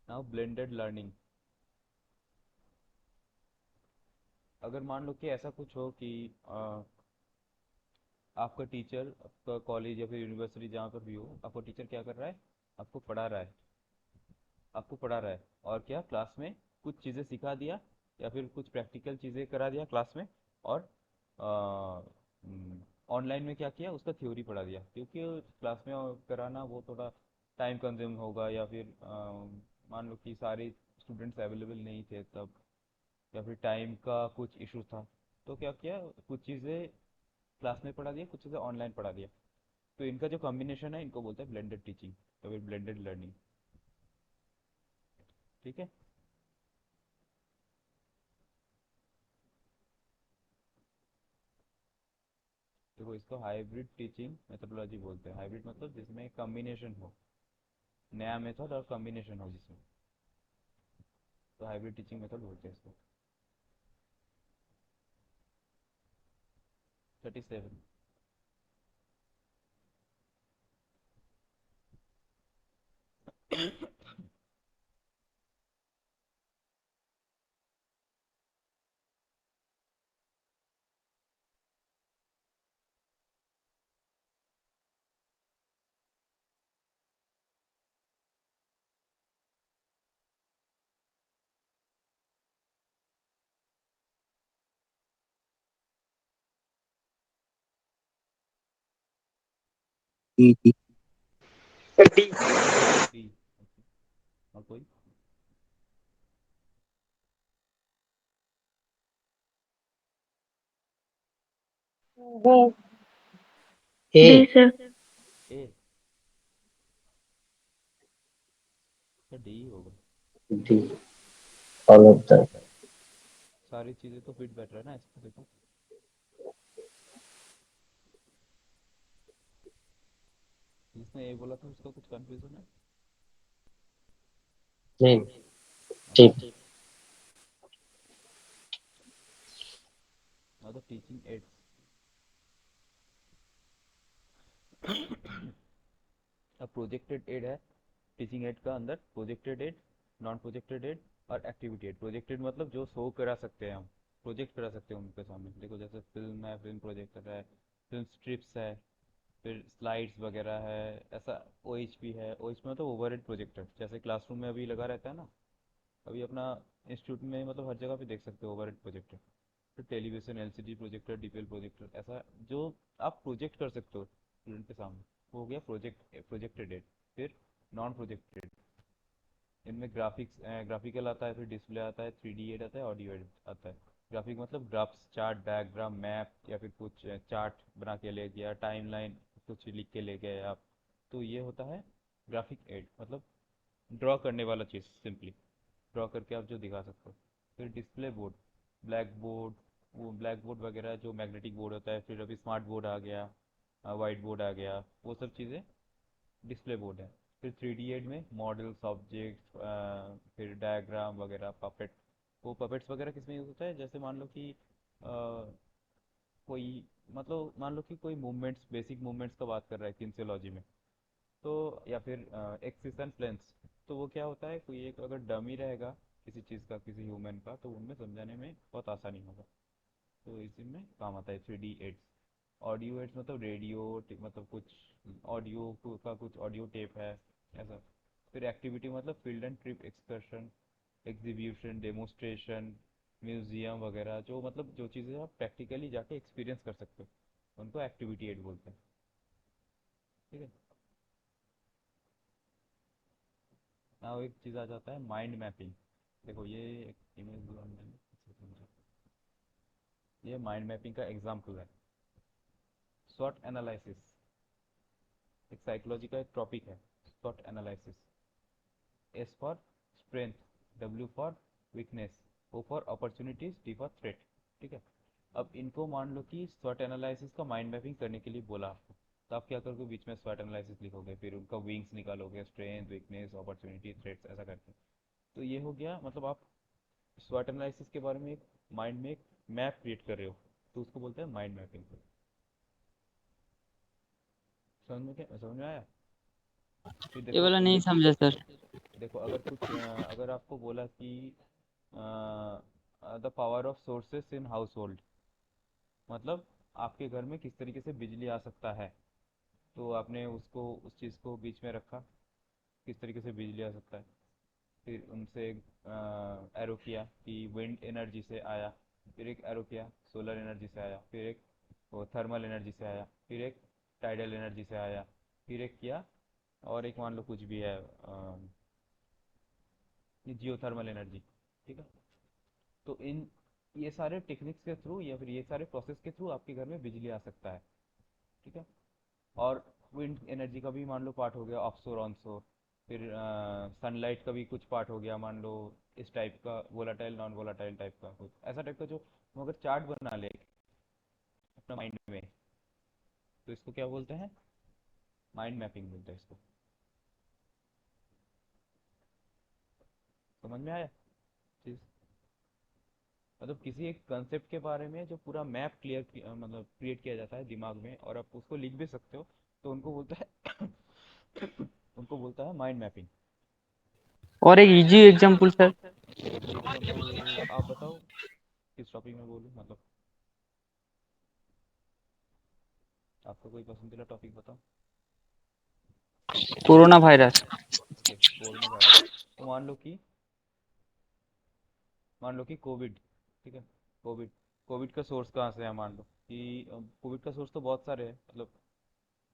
Now blended learning. अगर मान लो कि ऐसा कुछ हो कि आपका टीचर, आपका कॉलेज या फिर यूनिवर्सिटी जहाँ पर भी हो, आपका टीचर क्या कर रहा है, आपको पढ़ा रहा है, आपको पढ़ा रहा है, और क्या क्लास में कुछ चीज़ें सिखा दिया या फिर कुछ प्रैक्टिकल चीज़ें करा दिया क्लास में, और ऑनलाइन में क्या किया, उसका थ्योरी पढ़ा दिया। क्योंकि क्लास में कराना वो थोड़ा टाइम कंज्यूम होगा, या फिर मान लो कि सारे स्टूडेंट्स अवेलेबल नहीं थे तब, या फिर टाइम का कुछ इशू था, तो क्या किया, कुछ चीज़ें क्लास में पढ़ा दिया, कुछ चीज़ें ऑनलाइन पढ़ा दिया। तो इनका जो कॉम्बिनेशन है, इनको बोलते हैं ब्लेंडेड टीचिंग या फिर ब्लेंडेड लर्निंग। ठीक है। देखो, इसको हाइब्रिड टीचिंग मेथोडोलॉजी बोलते हैं। हाइब्रिड मतलब जिसमें कॉम्बिनेशन हो, नया मेथड और कॉम्बिनेशन हो जिसमें, तो हाइब्रिड टीचिंग मेथड बोलते हैं इसको। 37। E, sir D. डी। और कोई? जी A, सर। ए, तो डी ही होगा। D, all of them. सारी चीज़ें तो फिट बैठ रहा है ना इसको, देखो। जिसने ए बोला था उसका कुछ कंफ्यूजन है? Name, okay, tip, now the teaching aids. अब प्रोजेक्टेड एड है टीचिंग एड का, अंदर projected aid, non projected aid और एक्टिविटी एड। प्रोजेक्टेड मतलब जो शो करा सकते हैं हम, प्रोजेक्ट करा सकते हैं उनके सामने। देखो जैसे फिल्म है, फिल्म प्रोजेक्टर है, फिल्म स्ट्रिप्स है, फिर स्लाइड्स वगैरह है, ऐसा। ओ एच पी है, ओ एच पी मतलब ओवर हेड प्रोजेक्टर, जैसे क्लासरूम में अभी लगा रहता है ना, अभी अपना इंस्टीट्यूट में मतलब हर जगह पे देख सकते हो ओवर हेड प्रोजेक्टर। फिर television, LCD projector, DPL projector, ऐसा जो आप प्रोजेक्ट कर सकते हो स्टूडेंट के सामने, वो हो गया प्रोजेक्टेड एड। फिर नॉन प्रोजेक्टेड, इनमें ग्राफिकल आता है, फिर डिस्प्ले आता है, 3D एड आता है, ऑडियो एड आता है। ग्राफिक मतलब ग्राफ्स, चार्ट, डायग्राम, मैप, या फिर कुछ चार्ट बना के ले गया, टाइमलाइन कुछ लिख के ले गए आप, तो ये होता है ग्राफिक एड। मतलब ड्रॉ करने वाला चीज़, सिंपली ड्रॉ करके आप जो दिखा सकते हो। फिर डिस्प्ले बोर्ड, ब्लैक बोर्ड, वो ब्लैक बोर्ड वगैरह जो मैग्नेटिक बोर्ड होता है, फिर अभी स्मार्ट बोर्ड आ गया, वाइट बोर्ड आ गया, वो सब चीज़ें डिस्प्ले बोर्ड है। फिर 3D एड में मॉडल्स, ऑब्जेक्ट्स, फिर डायग्राम वगैरह, पपेट। वो पपेट्स वगैरह किस में यूज़ होता है, जैसे मान लो कि कोई मतलब मान लो कि कोई मूवमेंट्स, बेसिक मूवमेंट्स का बात कर रहा है किन्सियोलॉजी में, तो या फिर एक्सिस एंड प्लेन्स, तो वो क्या होता है, कोई एक अगर डमी रहेगा किसी चीज़ का, किसी ह्यूमन का, तो उनमें समझाने में बहुत आसानी होगा। तो इसी में काम आता है 3D एड्स। ऑडियो एड्स मतलब रेडियो, मतलब कुछ ऑडियो का कुछ ऑडियो टेप है ऐसा। फिर एक्टिविटी मतलब field and trip excursion, exhibition, demonstration, museum वगैरह, जो मतलब जो चीज़ें आप प्रैक्टिकली जाके एक्सपीरियंस कर सकते हो उनको एक्टिविटी एड बोलते हैं। ठीक है। ना एक चीज़ आ जाता है माइंड मैपिंग। देखो ये एक इमेज दिया मैंने, इससे समझो। ये माइंड मैपिंग का एग्जाम्पल है। स्वॉट एनालिसिस एक साइकोलॉजी का एक टॉपिक है। स्वॉट analysis, S for strength, W for weakness, O for opportunities, D for threat. ठीक है। अब इनको मान लो कि स्वॉट एनालिसिस का माइंड मैपिंग करने के लिए बोला आपको, तो आप क्या करोगे, बीच में स्वॉट एनालिसिस लिखोगे, फिर उनका विंग्स निकालोगे, स्ट्रेंथ, वीकनेस, अपॉर्चुनिटी, थ्रेट्स, ऐसा करके। तो ये हो गया, मतलब आप स्वॉट एनालिसिस के बारे में एक माइंड में एक मैप क्रिएट कर रहे हो, तो उसको बोलते हैं माइंड मैपिंग। समझ में आया? फिर ये देखो वाला नहीं ये, समझा सर। देखो अगर कुछ अगर आपको बोला कि the power of sources in house hold, मतलब आपके घर में किस तरीके से बिजली आ सकता है, तो आपने उसको उस चीज़ को बीच में रखा, किस तरीके से बिजली आ सकता है। फिर उनसे एरो किया कि विंड एनर्जी से आया, फिर एक एरो किया सोलर एनर्जी से आया, फिर एक वो थर्मल एनर्जी से आया, फिर एक टाइडल एनर्जी से आया, फिर एक किया, और एक मान लो कुछ भी है जियो थर्मल एनर्जी। ठीक है। तो इन ये सारे टेक्निक्स के थ्रू या फिर ये सारे प्रोसेस के थ्रू आपके घर में बिजली आ सकता है। ठीक है। और विंड एनर्जी का भी मान लो पार्ट हो गया ऑफशोर ऑनशोर, फिर सनलाइट का भी कुछ पार्ट हो गया, मान लो इस टाइप का वोलाटाइल नॉन वोलाटाइल टाइप का कुछ ऐसा टाइप का, जो हम अगर चार्ट बना ले अपना माइंड में, तो इसको क्या बोलते हैं, माइंड मैपिंग बोलते हैं इसको। समझ में आया चीज? मतलब किसी एक कंसेप्ट के बारे में जो पूरा मैप मतलब क्रिएट किया जाता है दिमाग में, और आप उसको लिख भी सकते हो, तो उनको बोलता है उनको बोलता है माइंड मैपिंग। और एक easy example sir. Easy example आप बताओ, किस टॉपिक में बोलूँ, मतलब आपका कोई पसंदीदा टॉपिक बताओ। Corona virus. Okay, corona virus. तो मान लो कि कोविड, ठीक है, कोविड कोविड का सोर्स कहाँ से है, मान लो कि कोविड का सोर्स तो बहुत सारे हैं, मतलब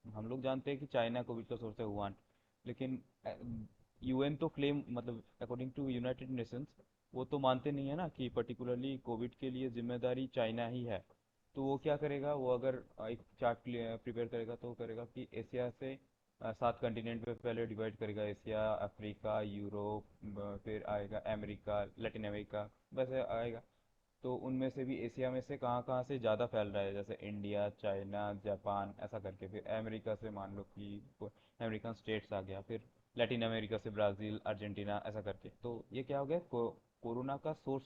हम लोग जानते हैं कि चाइना कोविड का सोर्स है, वुहान। लेकिन यूएन तो क्लेम, मतलब अकॉर्डिंग टू यूनाइटेड नेशंस, वो तो मानते नहीं है ना कि पर्टिकुलरली कोविड के लिए जिम्मेदारी चाइना ही है। तो वो क्या करेगा, वो अगर एक चार्ट प्रिपेयर करेगा, तो वो करेगा कि एशिया से 7 कंटिनेंट पे पहले डिवाइड करेगा, एशिया, अफ्रीका, यूरोप, फिर आएगा अमेरिका, लैटिन अमेरिका, वैसे आएगा। तो उनमें से भी एशिया में से कहाँ कहाँ से ज़्यादा फैल रहा है, जैसे इंडिया, चाइना, जापान, ऐसा करके। फिर अमेरिका से मान लो कि अमेरिकन स्टेट्स आ गया, फिर लैटिन अमेरिका से ब्राज़ील, अर्जेंटीना, ऐसा करके। तो ये क्या हो गया, कोरोना का सोर्स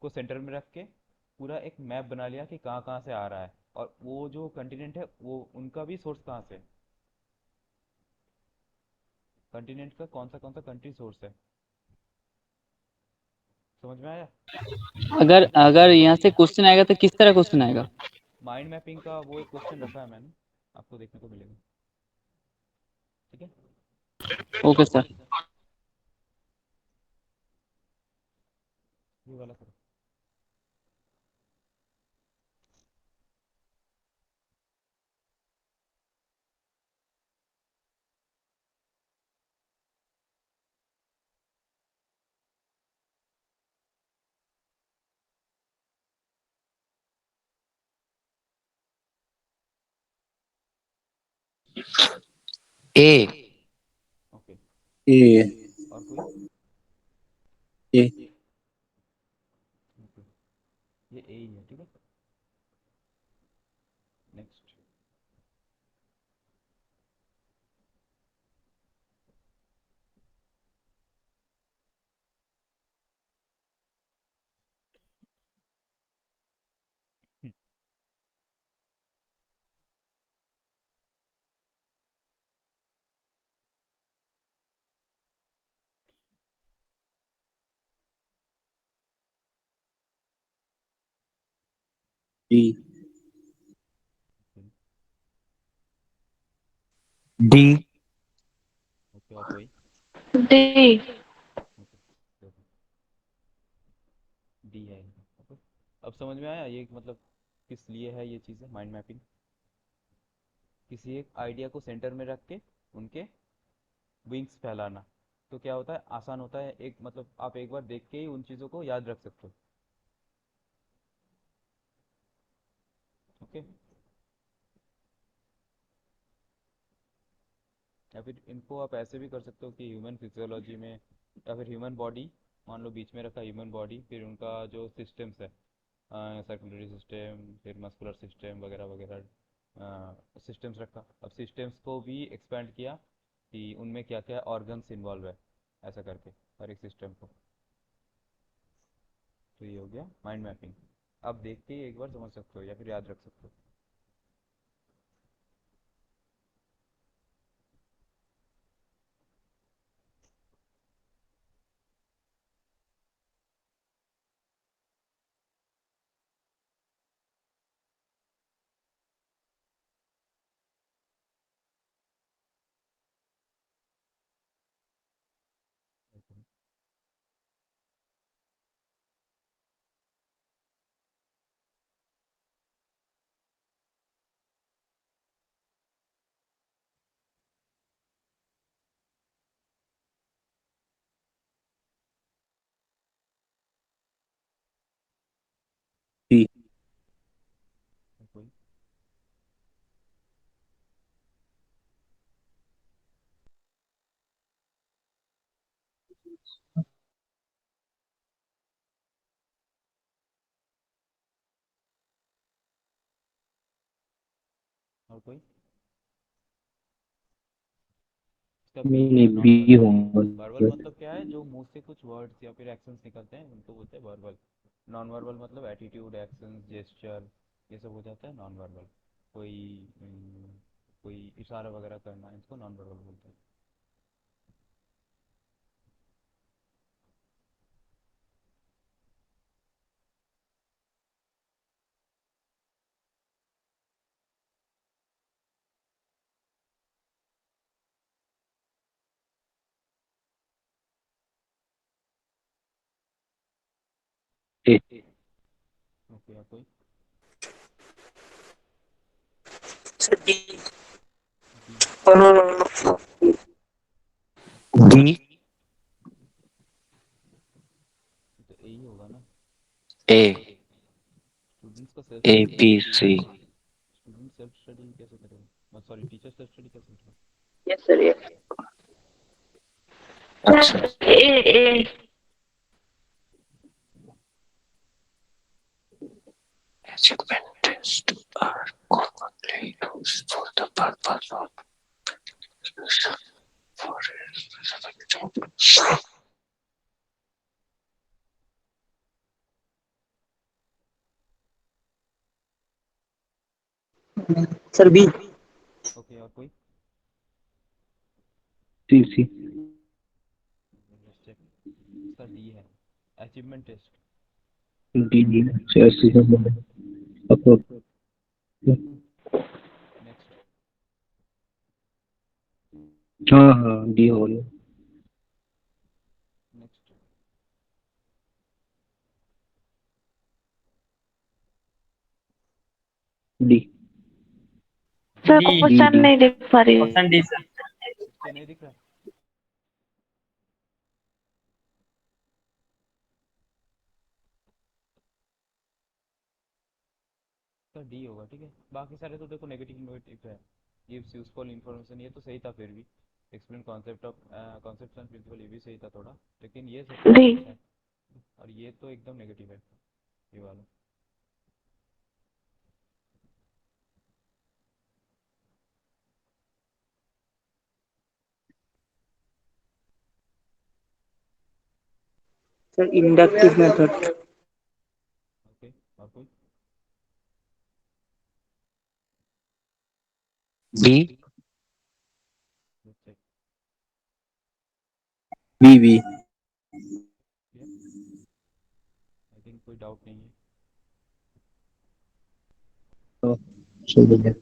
को सेंटर में रख के पूरा एक मैप बना लिया कि कहाँ कहाँ से आ रहा है, और वो जो कंटिनेंट है वो उनका भी सोर्स कहाँ से है, कंटिनेंट का कौन सा कंट्री सोर्स है। समझ में आया? अगर अगर यहाँ से क्वेश्चन आएगा तो किस तरह क्वेश्चन आएगा? माइंड मैपिंग का वो एक क्वेश्चन रखा है मैंने, आपको देखने को मिलेगा। ठीक है। Okay sir. ये वाला करो। ए। ओके। ये और कोई? ये ओके, ये ए ही है। ठीक है। Next. D. Okay, D. okay, और कोई? D. ओके, डी है। ओके, अब समझ में आया ये मतलब किस लिए है ये चीज़ें, माइंड मैपिंग? किसी एक आइडिया को सेंटर में रख के उनके विंग्स फैलाना, तो क्या होता है, आसान होता है, एक मतलब आप एक बार देख के ही उन चीज़ों को याद रख सकते हो। ओके, या फिर इनको आप ऐसे भी कर सकते हो कि ह्यूमन फिजियोलॉजी में, या फिर ह्यूमन बॉडी, मान लो बीच में रखा ह्यूमन बॉडी, फिर उनका जो सिस्टम्स है, सर्कुलरी सिस्टम, फिर मस्कुलर सिस्टम वगैरह वगैरह सिस्टम्स रखा, अब सिस्टम्स को भी एक्सपेंड किया कि उनमें क्या क्या ऑर्गन्स इन्वॉल्व है, ऐसा करके हर एक सिस्टम को। तो ये हो गया माइंड मैपिंग। आप देख के ही एक बार समझ सकते हो या फिर याद रख सकते हो। D. कोई? और कोई? इसका बी नहीं है, नहीं नॉन बी वर्बल। होगा। वर्बल मतलब क्या है, जो मुंह से कुछ वर्ड्स या फिर एक्शंस निकलते हैं उनको बोलते हैं वर्बल। नॉन वर्बल मतलब एटीट्यूड, एक्शंस, जेस्चर, ये सब हो जाता है नॉन वर्बल। कोई कोई इशारा वगैरह करना, इसको नॉन वर्बल बोलते हैं। A. ओके, और कोई? Sir D. D? No no no. D. तो ए ही होगा ना। A. स्टूडेंट्स का सेल्फ A स्टडी कैसे B करेगा? C. स्टूडेंट सेल्फ स्टडी कैसे करेगा, सॉरी, टीचर सेल्फ स्टडी कैसे करेगा? Yes sir yes. अच्छा। A. Achievement test are commonly used for the purpose of for a specific job. Sir B. Okay, और कोई? C C. Let's check. इसका डी है, achievement test. D D. C C. Next. हाँ हाँ D हो गया। Next. D. Sir D. D question D. नहीं देख पा रही हूँ। Option D sir. इसके नहीं दिख रहा? तो डी होगा, ठीक है। बाकी सारे तो देखो नेगेटिव नेगेटिव है। गिव्स यूजफुल इन्फॉर्मेशन, ये तो सही था फिर भी। Explain concept of concepts and principle, ये भी सही था थोड़ा, लेकिन ये सबसे डी। अच्छा है। और ये तो एकदम नेगेटिव है, ये वाला। Sir inductive method. ओके, और कोई? B. Let's check. B B. Clear? I think कोई डाउट नहीं है। तो शुरू है।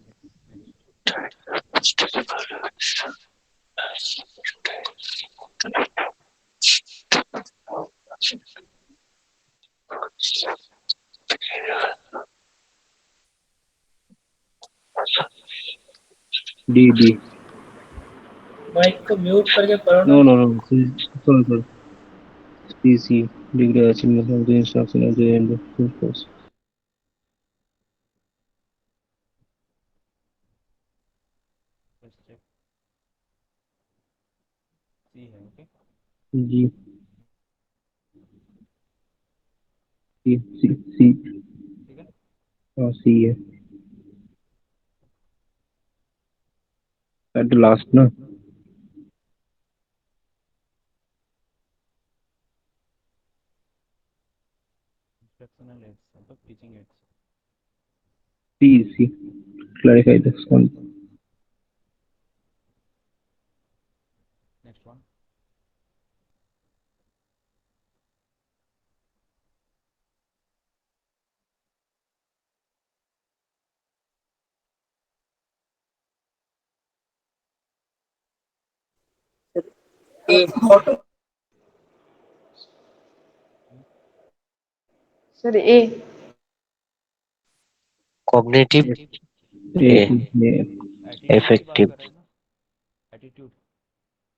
D D. माइक को म्यूट करके पढ़ो नो ना। No no, sorry, C C degree achievement of the instruction of the end of course. Let's check. सी है ओके। जी सी सी सी। ठीक है। हाँ सी है एट द लास्ट ना। इंस्ट्रक्शनल एड्स मतलब teaching aids. C C clarify this one. Next one. A sir A. Cognitive A attitude की बात इफेक्टिव। कर रहे हैं ना। एटीट्यूड।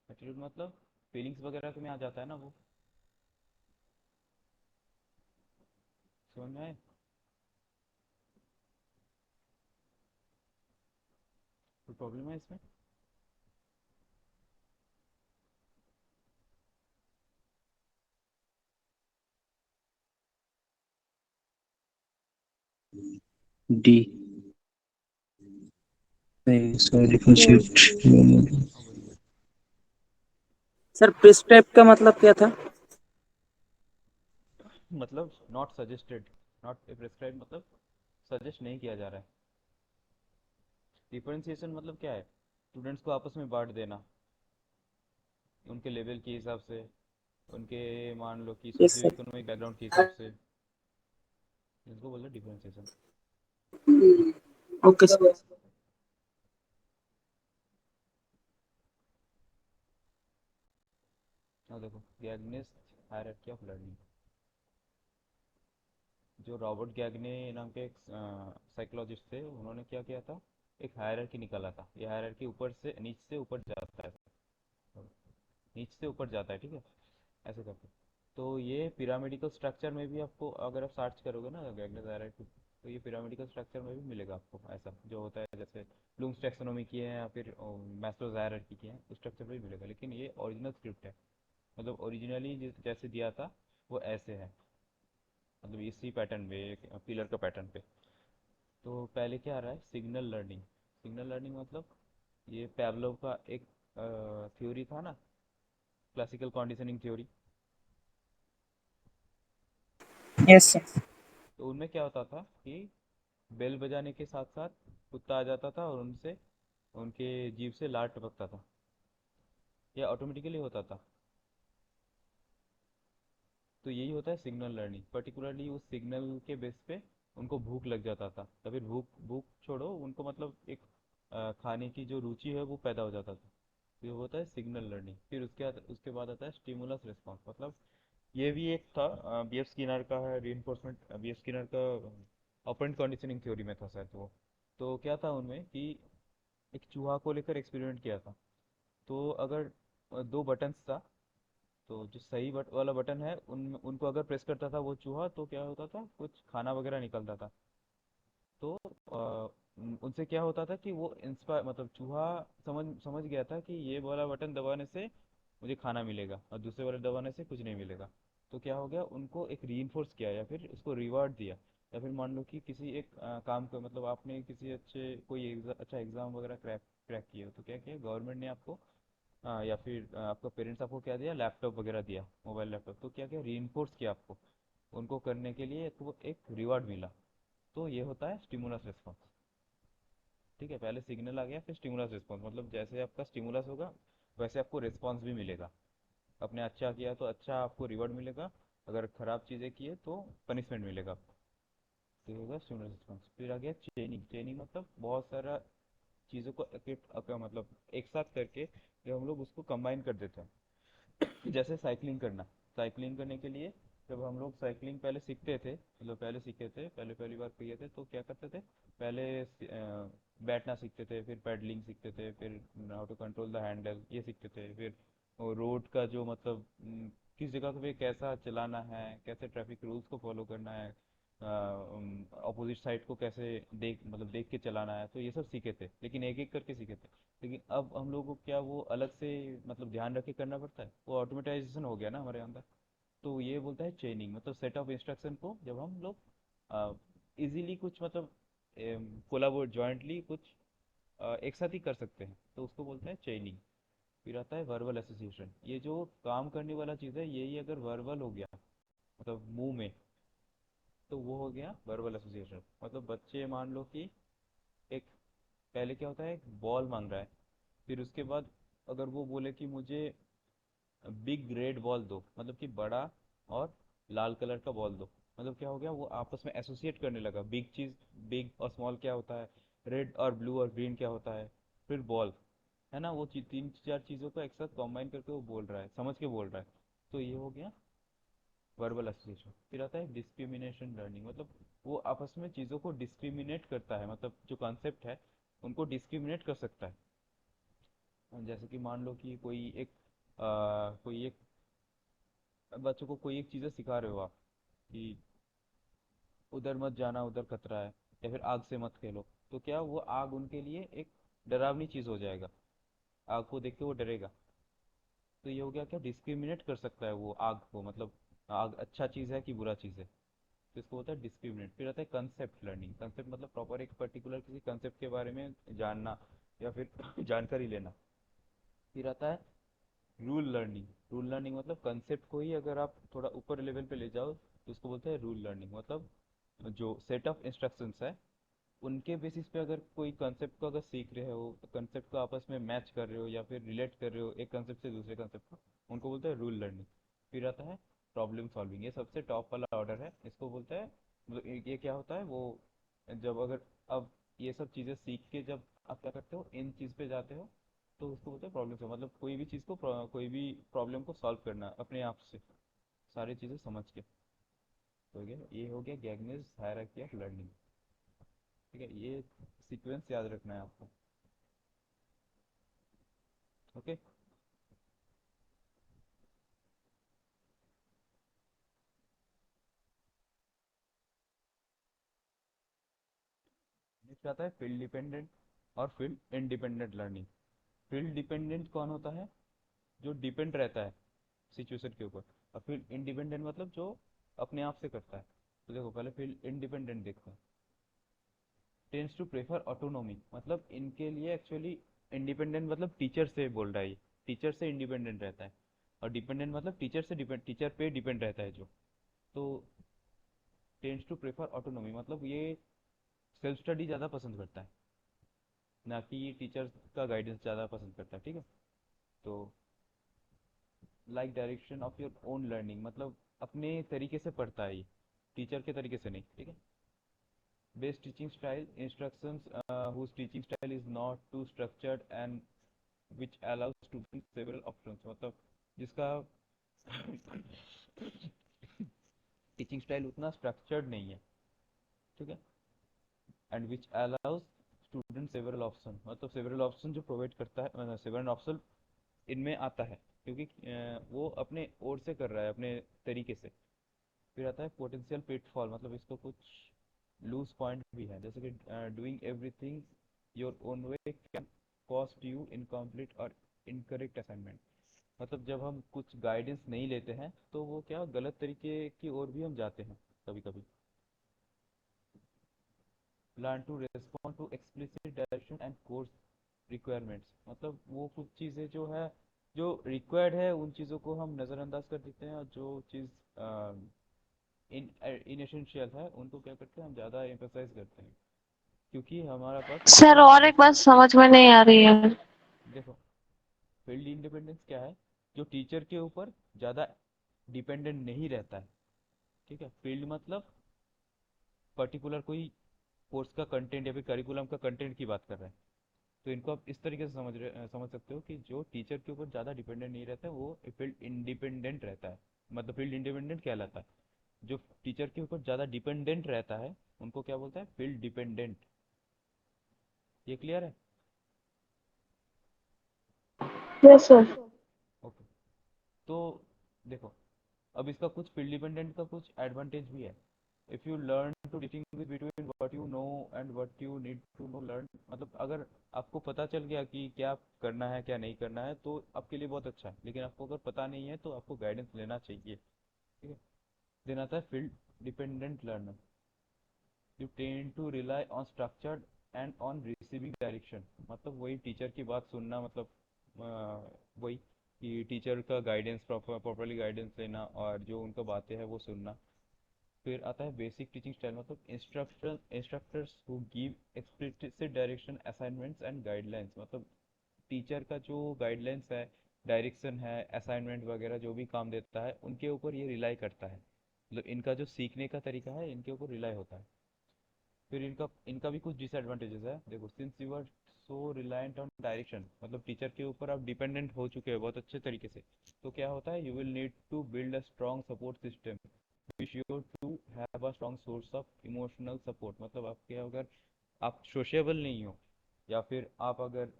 एटीट्यूड मतलब फीलिंग्स वगैरह में आ जाता है ना वो। समझ में आए? कोई प्रॉब्लम है इसमें? डी नहीं सॉरी डिफरेंशिएट। हाँ वही वही। सर प्रिस्क्राइब का मतलब क्या था? मतलब नॉट सजेस्टेड, नॉट प्रिस्क्राइब मतलब सजेस्ट नहीं किया जा रहा है। डिफरेंशिएशन मतलब क्या है? स्टूडेंट्स को आपस में बांट देना उनके लेवल के हिसाब से, उनके मान लो कि yes socio sir. Economic background के हिसाब से, इसको बोलते हैं डिफरेंशिएशन। Okay sir. अब देखो गैग्नेस हायरार्की ऑफ लर्निंग। जो रॉबर्ट गैग्ने नाम के एक साइकोलॉजिस्ट थे, उन्होंने क्या किया था, एक हायरार्की निकाला था। ये हायरार्की ऊपर से नीचे से ऊपर जाता है, नीचे से ऊपर जाता है, ठीक है, ऐसे करके। तो ये पिरामिडिकल स्ट्रक्चर में भी आपको, अगर आप सर्च करोगे ना गैग्ने हायरार्की, तो ये पिरामिडिकल स्ट्रक्चर में भी मिलेगा आपको, ऐसा जो होता है जैसे ब्लूम्स टैक्सोनॉमी की है या फिर मैस्लोज हायरार्की की है, उस स्ट्रक्चर में भी मिलेगा। लेकिन ये ओरिजिनल स्क्रिप्ट है, मतलब ओरिजिनली जैसे दिया था वो ऐसे है, मतलब इसी पैटर्न पे, पिलर का पैटर्न पे। तो पहले क्या आ रहा है, सिग्नल लर्निंग। सिग्नल लर्निंग मतलब ये पैवलोव का एक थ्योरी था ना, classical conditioning theory. Yes sir. तो उनमें क्या होता था कि बेल बजाने के साथ साथ कुत्ता आ जाता था और उनसे उनके जीभ से लार टपकता था, यह ऑटोमेटिकली होता था। तो यही होता है सिग्नल लर्निंग। पर्टिकुलरली उस सिग्नल के बेस पे उनको भूख लग जाता था, या फिर भूख भूख छोड़ो उनको, मतलब एक खाने की जो रुचि है वो पैदा हो जाता था। तो ये होता है सिग्नल लर्निंग। फिर उसके बाद आता है स्टिमुलस रिस्पॉन्स। मतलब ये भी एक था, बी एफ स्किनर का है रीइंफोर्समेंट, बी एफ स्किनर का ऑपरेंट कंडीशनिंग थ्योरी में था शायद वो। तो क्या था उनमें कि एक चूहा को लेकर एक्सपेरिमेंट किया था। तो अगर दो बटन्स था, तो जो सही वाला बटन है उनको अगर प्रेस करता था वो चूहा, तो क्या होता था, कुछ खाना वगैरह निकलता था। तो उनसे क्या होता था कि वो इंस्पायर, मतलब चूहा समझ समझ गया था कि ये वाला बटन दबाने से मुझे खाना मिलेगा और दूसरे वाले दबाने से कुछ नहीं मिलेगा। तो क्या हो गया, उनको एक रीइंफोर्स किया या फिर उसको रिवार्ड दिया। या फिर मान लो कि किसी एक काम को, मतलब आपने किसी अच्छे कोई अच्छा एग्जाम वगैरह क्रैक क्रैक किया हो, तो क्या किया गवर्नमेंट ने आपको, या फिर आपका पेरेंट्स आपको क्या दिया, लैपटॉप वगैरह दिया, मोबाइल लैपटॉप। तो क्या किया, रीइंफोर्स किया आपको, उनको करने के लिए तो एक रिवार्ड मिला। तो ये होता है स्टिमुलस रिस्पॉन्स। ठीक है, पहले सिग्नल आ गया फिर स्टिमुलस रिस्पॉन्स, मतलब जैसे आपका स्टिमुलस होगा वैसे आपको रिस्पॉन्स भी मिलेगा। आपने अच्छा किया तो अच्छा आपको रिवॉर्ड मिलेगा, अगर खराब चीज़ें किए तो पनिशमेंट मिलेगा आपको। तो ये होगा स्टिमुलस रिस्पॉन्स। फिर आ गया चेनिंग। चेनिंग मतलब बहुत सारा चीज़ों को मतलब एक साथ करके जब हम लोग उसको कंबाइन कर देते हैं। जैसे साइकिलिंग करना। साइकिलिंग करने के लिए जब हम लोग साइकिलिंग पहले सीखते थे, मतलब पहले सीखे थे, पहले पहली बार किए थे, तो क्या करते थे, पहले बैठना सीखते थे, फिर पैडलिंग सीखते थे, फिर how to control the handle ये सीखते थे, फिर रोड का जो मतलब किस जगह पे कैसा चलाना है, कैसे ट्रैफिक रूल्स को फॉलो करना है, अपोजिट साइड को कैसे देख के चलाना है, तो ये सब सीखे थे, लेकिन एक एक करके सीखे थे। लेकिन अब हम लोगों को क्या वो अलग से मतलब ध्यान रख के करना पड़ता है, वो ऑटोमेटाइजेशन हो गया ना हमारे अंदर। तो ये बोलता है चेनिंग, मतलब सेट ऑफ इंस्ट्रक्शन को जब हम लोग इजीली कुछ मतलब कोलाबोरेट जॉइंटली कुछ एक साथ ही कर सकते हैं, तो उसको बोलते हैं चेनिंग। फिर आता है वर्बल एसोसिएशन। ये जो काम करने वाला चीज़ है, यही अगर वर्बल हो गया मतलब मुंह में, तो वो हो गया वर्बल एसोसिएशन। मतलब बच्चे मान लो कि एक पहले क्या होता है, एक बॉल मांग रहा है, फिर उसके बाद अगर वो बोले कि मुझे बिग रेड बॉल दो, मतलब कि बड़ा और लाल कलर का बॉल दो, मतलब क्या हो गया, वो आपस में एसोसिएट करने लगा। बिग चीज, बिग और स्मॉल क्या होता है, रेड और ब्लू और ग्रीन क्या होता है, फिर बॉल, है ना, वो तीन चार चीज़ों को एक साथ कॉम्बाइन करके वो बोल रहा है, समझ के बोल रहा है। तो ये हो गया वर्बल एसोसिएशन। फिर आता है डिस्क्रिमिनेशन लर्निंग। मतलब वो आपस में चीज़ों को डिस्क्रिमिनेट करता है, मतलब जो कॉन्सेप्ट है उनको डिस्क्रिमिनेट कर सकता है। जैसे कि मान लो कि कोई एक बच्चों को कोई एक चीज़ें सिखा रहे हो आप कि उधर मत जाना, उधर खतरा है, या फिर आग से मत खेलो, तो क्या वो आग उनके लिए एक डरावनी चीज़ हो जाएगा, आग को देख के वो डरेगा। तो ये हो गया क्या, डिस्क्रिमिनेट कर सकता है वो आग को, मतलब आग अच्छा चीज़ है कि बुरा चीज़ है, तो इसको होता है डिस्क्रिमिनेट। फिर आता है कंसेप्ट लर्निंग। कंसेप्ट मतलब प्रॉपर एक पर्टिकुलर किसी कंसेप्ट के बारे में जानना या फिर जानकारी लेना। फिर आता है रूल लर्निंग। रूल लर्निंग मतलब कंसेप्ट को ही अगर आप थोड़ा ऊपर लेवल पे ले जाओ तो उसको बोलते हैं रूल लर्निंग। मतलब जो सेट ऑफ इंस्ट्रक्शंस है उनके बेसिस पे अगर कोई कंसेप्ट को अगर सीख रहे हो, कंसेप्ट को आपस में मैच कर रहे हो या फिर रिलेट कर रहे हो एक कंसेप्ट से दूसरे कंसेप्ट को, उनको बोलते हैं रूल लर्निंग। फिर आता है प्रॉब्लम सॉल्विंग। ये सबसे टॉप वाला ऑर्डर है, इसको बोलते हैं मतलब ये क्या होता है वो, जब अगर अब ये सब चीज़ें सीख के जब आप क्या करते हो, इन चीज़ पे जाते हो, तो उसको बोलते हैं प्रॉब्लम सॉल्व। मतलब कोई भी चीज़ को कोई भी प्रॉब्लम को सॉल्व करना अपने आप से, सारी चीज़ें समझ के। तो ये हो गया गैगनेस हायरार्की ऑफ लर्निंग। ठीक है, ये सीक्वेंस याद रखना है आपको। ओके। नेक्स्ट आता है फील्ड डिपेंडेंट और field independent learning. Field dependent कौन होता है, जो डिपेंड रहता है सिचुएशन के ऊपर, और फील्ड इंडिपेंडेंट मतलब जो अपने आप से करता है। तो देखो पहले फील्ड इंडिपेंडेंट देखते हैं। टेंस टू प्रेफर ऑटोनोमी, मतलब इनके लिए एक्चुअली इंडिपेंडेंट मतलब टीचर से बोल रहा है, टीचर से इंडिपेंडेंट रहता है। और डिपेंडेंट मतलब टीचर पे डिपेंड रहता है जो। तो टेंस टू प्रेफर ऑटोनोमी मतलब ये सेल्फ स्टडी ज़्यादा पसंद करता है, ना कि ये टीचर का गाइडेंस ज़्यादा पसंद करता है। ठीक है, तो like direction of your own learning, मतलब अपने तरीके से पढ़ता है ये, टीचर के तरीके से नहीं। ठीक है। Best teaching style instructions whose teaching style is not too structured and which allows students several options, मतलब जिसका टीचिंग स्टाइल उतना स्ट्रक्चर्ड नहीं है। ठीक है। And which allows student several option, मतलब सेवरल ऑप्शन जो प्रोवाइड करता है, मतलब सेवरल ऑप्शन इनमें आता है क्योंकि वो अपने ओर से कर रहा है अपने तरीके से। फिर आता है पोटेंशियल पिटफॉल, मतलब इसको कुछ लूज पॉइंट भी है, जैसे कि doing everything your own way can cost you incomplete और इनकरेक्ट असाइनमेंट। मतलब जब हम कुछ गाइडेंस नहीं लेते हैं तो वो क्या गलत तरीके की ओर भी हम जाते हैं कभी कभी। Learn to respond to explicit direction and course requirements, मतलब वो कुछ चीज़ें जो है जो रिक्वायर्ड है उन चीज़ों को हम नज़रअंदाज कर देते हैं, और जो चीज़ इन इन एसेंशियल है उनको क्या करते हैं हम ज़्यादा एम्फेसाइज करते हैं, क्योंकि हमारा पास सर लिमिटेड और एक नॉलेज है। बात समझ में नहीं आ रही है। देखो फील्ड इंडिपेंडेंस क्या है, जो टीचर के ऊपर ज़्यादा डिपेंडेंट नहीं रहता है। ठीक है, फील्ड मतलब पर्टिकुलर कोई कोर्स का कंटेंट या फिर करिकुलम का कंटेंट की बात कर रहे हैं। तो इनको आप इस तरीके से समझ सकते हो कि जो टीचर के ऊपर ज़्यादा डिपेंडेंट नहीं रहता है वो फील्ड इंडिपेंडेंट रहता है। मतलब फील्ड इंडिपेंडेंट कहलाता है। जो टीचर के ऊपर ज़्यादा डिपेंडेंट रहता है उनको क्या बोलता है, फील्ड डिपेंडेंट। ये क्लियर है? Yes, sir. ओके। तो देखो, अब इसका कुछ फील्ड डिपेंडेंट का कुछ एडवांटेज भी है। If you learn to distinguish between what you know and what you need to know learn, मतलब अगर आपको पता चल गया कि क्या करना है क्या नहीं करना है तो आपके लिए बहुत अच्छा है। लेकिन आपको अगर पता नहीं है तो आपको गाइडेंस लेना चाहिए। ठीक है। देन आता है field dependent learner. You tend to rely on structured and on receiving direction. मतलब वही टीचर की बात सुनना, मतलब वही कि टीचर का गाइडेंस प्रॉपरली गाइडेंस लेना और जो उनका बातें हैं वो सुनना। फिर आता है बेसिक टीचिंग स्टाइल, मतलब instructors who give explicit direction assignments and guidelines. मतलब टीचर का जो गाइडलाइंस है, डायरेक्शन है, असाइनमेंट वगैरह जो भी काम देता है उनके ऊपर ये रिलाई करता है। मतलब इनका जो सीखने का तरीका है इनके ऊपर रिलाई होता है। फिर इनका इनका भी कुछ डिसएडवांटेजेस है। देखो, since you are so reliant on direction, मतलब टीचर के ऊपर आप डिपेंडेंट हो चुके हैं बहुत अच्छे तरीके से, तो क्या होता है, you will need to build a strong support system. Be sure to have a strong source of emotional support. मतलब आपके अगर आप सोशेबल नहीं हो या फिर आप अगर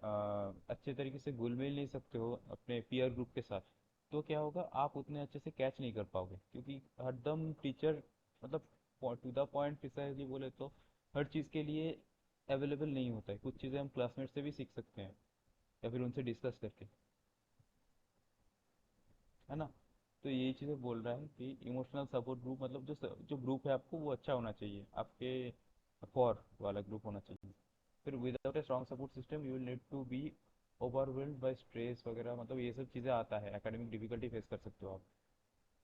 अच्छे तरीके से घुल मिल नहीं सकते हो अपने पीयर ग्रुप के साथ, तो क्या होगा, आप उतने अच्छे से कैच नहीं कर पाओगे। क्योंकि हरदम टीचर, मतलब टू द पॉइंट प्रिसाइजली बोले तो हर चीज़ के लिए अवेलेबल नहीं होता है। कुछ चीज़ें हम क्लासमेट से भी सीख सकते हैं या फिर उनसे डिस्कस करके, है ना। तो यही चीज़ें बोल रहा है कि इमोशनल सपोर्ट ग्रुप, मतलब जो ग्रुप है आपको वो अच्छा होना चाहिए, आपके फॉर वाला ग्रुप होना चाहिए। फिर without a strong support system you will need to be overwhelmed by stress वगैरह, मतलब ये सब चीज़ें आता है, एकेडमिक डिफिकल्टी फेस कर सकते हो आप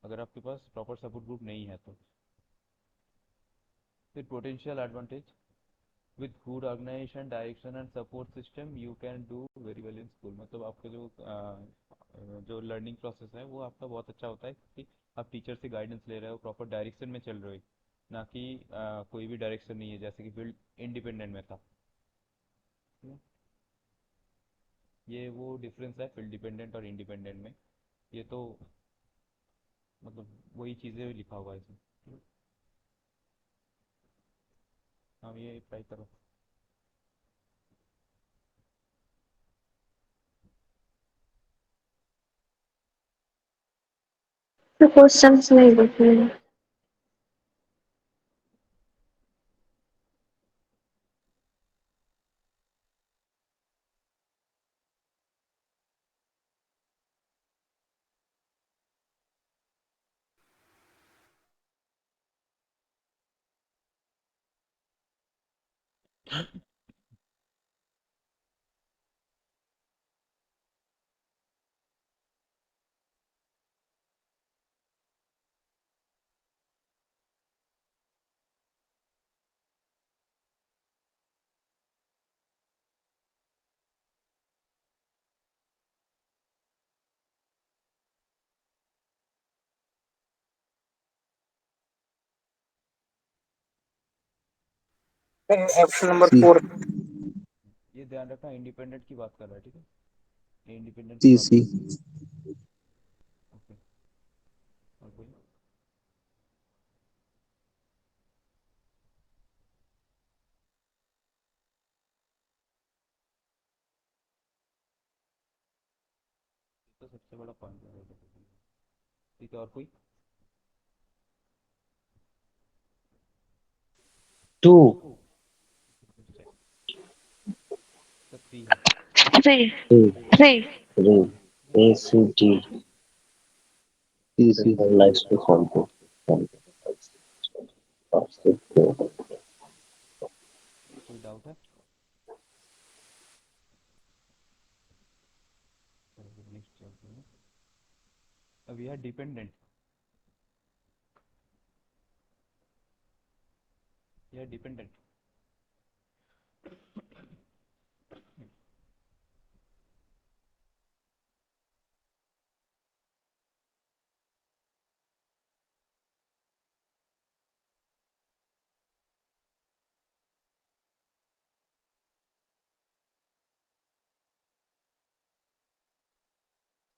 अगर आपके पास प्रॉपर सपोर्ट ग्रुप नहीं है तो। फिर potential advantage, with good organization direction and support system you can do very well in school. मतलब आपका जो लर्निंग प्रोसेस है वो आपका बहुत अच्छा होता है क्योंकि आप टीचर से गाइडेंस ले रहे हो, प्रॉपर डायरेक्शन में चल रहे हो, ना कि कोई भी डायरेक्शन नहीं है जैसे कि फील्ड इंडिपेंडेंट में था। ठीक है? ये वो डिफरेंस है फील्ड डिपेंडेंट और इंडिपेंडेंट में। ये तो मतलब वही चीज़ें लिखा हुआ है इसमें। हाँ, ये ट्राई करो। The questions नहीं देखे। Option number C 4। ये ध्यान रखना, इंडिपेंडेंट की बात कर रहा है, ठीक है, ये इंडिपेंडेंट की सी बात सी कर रहा है। ओके। और कोई? तो सबसे बड़ा पॉइंट है। ठीक है, और कोई? Two. तो 3 है। Three. Three. Three. Three. A, C, D. C C Prefer likes to combo. कोई डाउट है? नेक्स्ट चलते हैं। अब यह डिपेंडेंट, यह डिपेंडेंट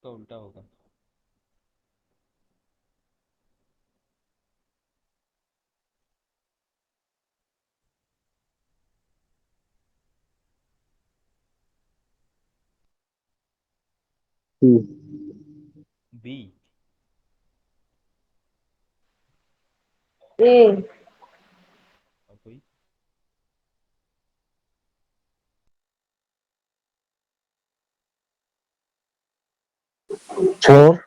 इसका उल्टा होगा। टू। बी। ए। और कोई? फोर।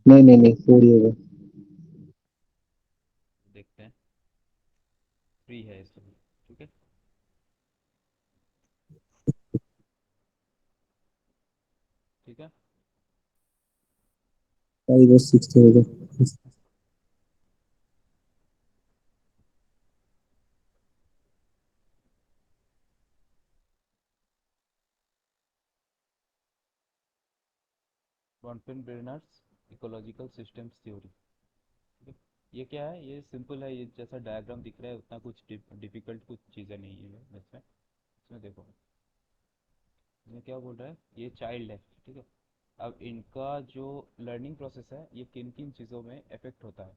नहीं नहीं नहीं, फोर ही होगा। देखते हैं। थ्री है इसमें। ठीक है। ठीक है। फाइव और सिक्स होगा। 1 इकोलॉजिकल सिस्टम्स थ्योरी। ठीक है। ये क्या है? ये सिंपल है, ये जैसा डायग्राम दिख रहा है उतना कुछ डिफिकल्ट कुछ चीज़ें नहीं है इसमें। इसमें देखो, इसमें क्या बोल रहा है, ये चाइल्ड है। ठीक है। अब इनका जो लर्निंग प्रोसेस है ये किन किन चीज़ों में इफेक्ट होता है,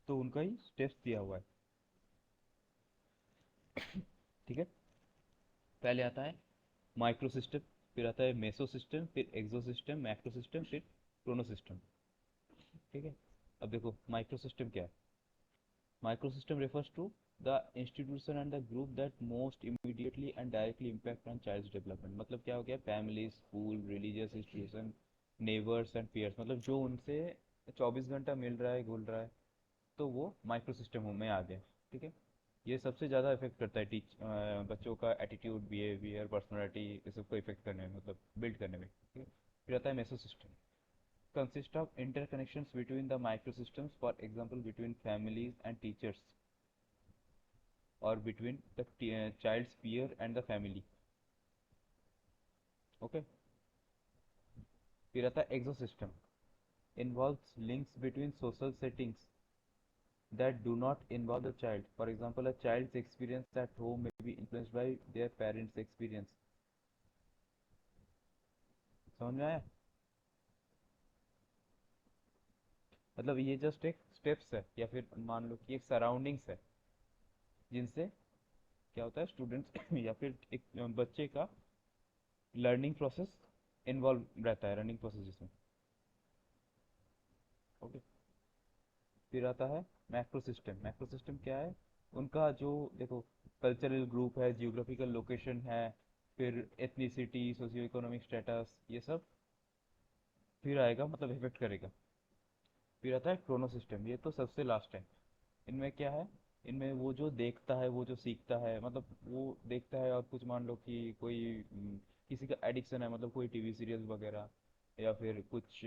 तो उनका ही स्टेप्स दिया हुआ है। ठीक है। पहले आता है माइक्रो सिस्टम, फिर आता है मेसो सिस्टम, फिर एक्सो सिस्टम, मैक्रो सिस्टम, फिर क्रोनो सिस्टम। ठीक है। अब देखो माइक्रो सिस्टम क्या है। Micro system refers to the institution and the group that most immediately and directly impact on child's development। मतलब क्या हो गया, family, school, religious institution, neighbours and peers, मतलब जो उनसे 24 घंटा मिल रहा है, घुल रहा है, तो वो माइक्रो सिस्टम में आ गया। ठीक है। ये सबसे ज़्यादा इफेक्ट करता है बच्चों का एटीट्यूड, बिहेवियर, पर्सनालिटी, ये सबको इफेक्ट करने में, मतलब बिल्ड करने में। ठीक है। फिर आता है meso system, consist of interconnections between the microsystems, for example between families and teachers, or between the child's peer and the family। okay। फिर आता है exosystem, involves links between social settings that do not involve the child, for example a child's experience at home may be influenced by their parents experience। समझ में आया? मतलब ये जस्ट एक स्टेप्स है, या फिर मान लो कि एक सराउंडिंग्स है जिनसे क्या होता है, स्टूडेंट्स या फिर एक बच्चे का लर्निंग प्रोसेस इन्वॉल्व रहता है, रनिंग प्रोसेस जिसमें। ओके। फिर आता है मैक्रो सिस्टम। मैक्रो सिस्टम क्या है? उनका जो, देखो, कल्चरल ग्रुप है, जियोग्राफिकल लोकेशन है, फिर एथनिसिटी, सोशियो इकोनॉमिक स्टेटस, ये सब फिर आएगा, मतलब इफेक्ट करेगा। फिर आता है क्रोनो सिस्टम, ये तो सबसे लास्ट है। इनमें क्या है, इनमें वो जो देखता है, वो जो सीखता है, मतलब वो देखता है और कुछ मान लो कि कोई किसी का एडिक्शन है, मतलब कोई टीवी सीरियल वगैरह, या फिर कुछ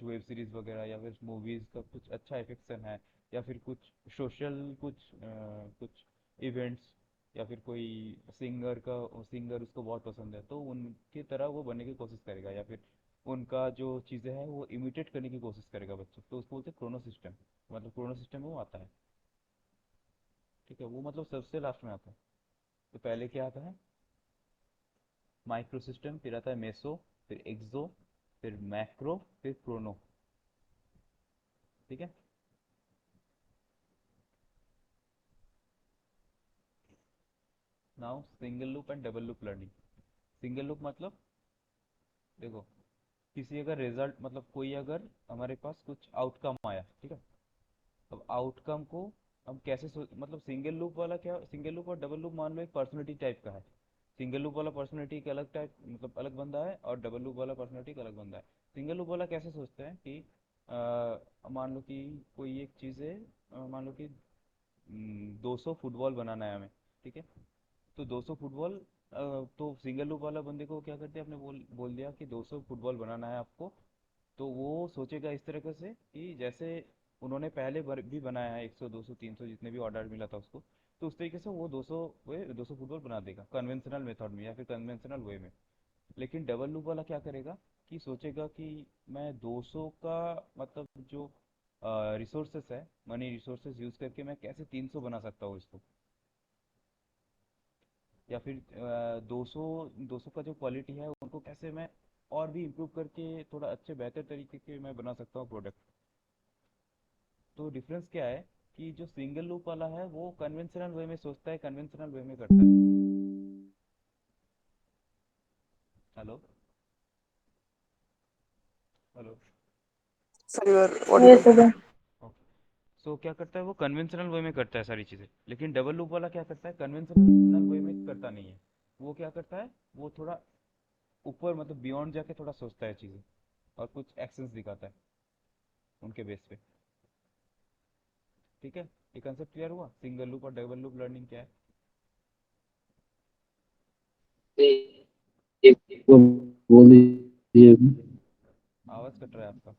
वेब सीरीज वगैरह, या फिर मूवीज का कुछ अच्छा इफेक्शन है, या फिर कुछ सोशल कुछ इवेंट्स, या फिर कोई सिंगर उसको बहुत पसंद है, तो उनकी तरह वो बनने की कोशिश करेगा, या फिर उनका जो चीज़ें हैं वो इमिटेट करने की कोशिश करेगा बच्चे, तो उसको बोलते हैं क्रोनो सिस्टम। मतलब क्रोनो सिस्टम में वो आता है। ठीक है। वो मतलब सबसे लास्ट में आता है। तो पहले क्या आता है, माइक्रो सिस्टम, फिर आता है मेसो, फिर एक्सो, फिर मैक्रो, फिर क्रोनो। ठीक है। Now single loop and double loop learning. Single loop मतलब, देखो, किसी अगर रिजल्ट, मतलब कोई अगर हमारे पास कुछ आउटकम आया, ठीक है, अब आउटकम को हम कैसे मतलब सिंगल लूप वाला क्या, सिंगल लूप और डबल लूप मान लो एक पर्सनैलिटी टाइप का है। सिंगल लूप वाला पर्सनैलिटी एक अलग टाइप, मतलब अलग बंदा है, और डबल लूप वाला पर्सनैलिटी एक अलग बंदा है। सिंगल लूप वाला कैसे सोचते हैं कि मान लो कि कोई एक चीज़ है, मान लो कि 200 फुटबॉल बनाना है हमें। ठीक है। तो 200 फुटबॉल, तो सिंगल लूप वाला बंदे को क्या करते हैं, आपने बोल बोल दिया कि 200 फुटबॉल बनाना है आपको, तो वो सोचेगा इस तरीके से कि जैसे उन्होंने पहले बार भी बनाया है 100 200 300 जितने भी ऑर्डर मिला था उसको, तो उस तरीके से वो 200 वे 200 फुटबॉल बना देगा कन्वेंशनल मेथड में या फिर कन्वेंशनल वे में। लेकिन डबल लूप वाला क्या करेगा कि सोचेगा कि मैं 200 का, मतलब जो रिसोर्सेस है, मनी रिसोर्सेस यूज करके मैं कैसे 300 बना सकता हूँ इसको। या फिर 200 का जो क्वालिटी है उनको कैसे मैं और भी इम्प्रूव करके थोड़ा अच्छे बेहतर तरीके के मैं बना सकता हूँ प्रोडक्ट। तो डिफरेंस क्या है कि जो सिंगल लूप वाला है वो कन्वेंशनल वे में सोचता है, कन्वेंशनल वे में करता है। Hello hello. Sir, you are Yes, audible. sir. Okay. So क्या करता है वो कन्वेंशनल वे में करता है सारी चीज़ें, लेकिन डबल लूप वाला क्या करता है कन्वेंशनल वे में करता नहीं है। वो क्या करता है, वो थोड़ा ऊपर मतलब बियॉन्ड जाके थोड़ा सोचता है चीज़ें और कुछ एक्शंस दिखाता है उनके बेस पे। ठीक है, ये कंसेप्ट क्लियर हुआ सिंगल लूप और डबल लूप लर्निंग क्या है। एक को बोल दीजिए। आवाज़ कट रहा है आपका।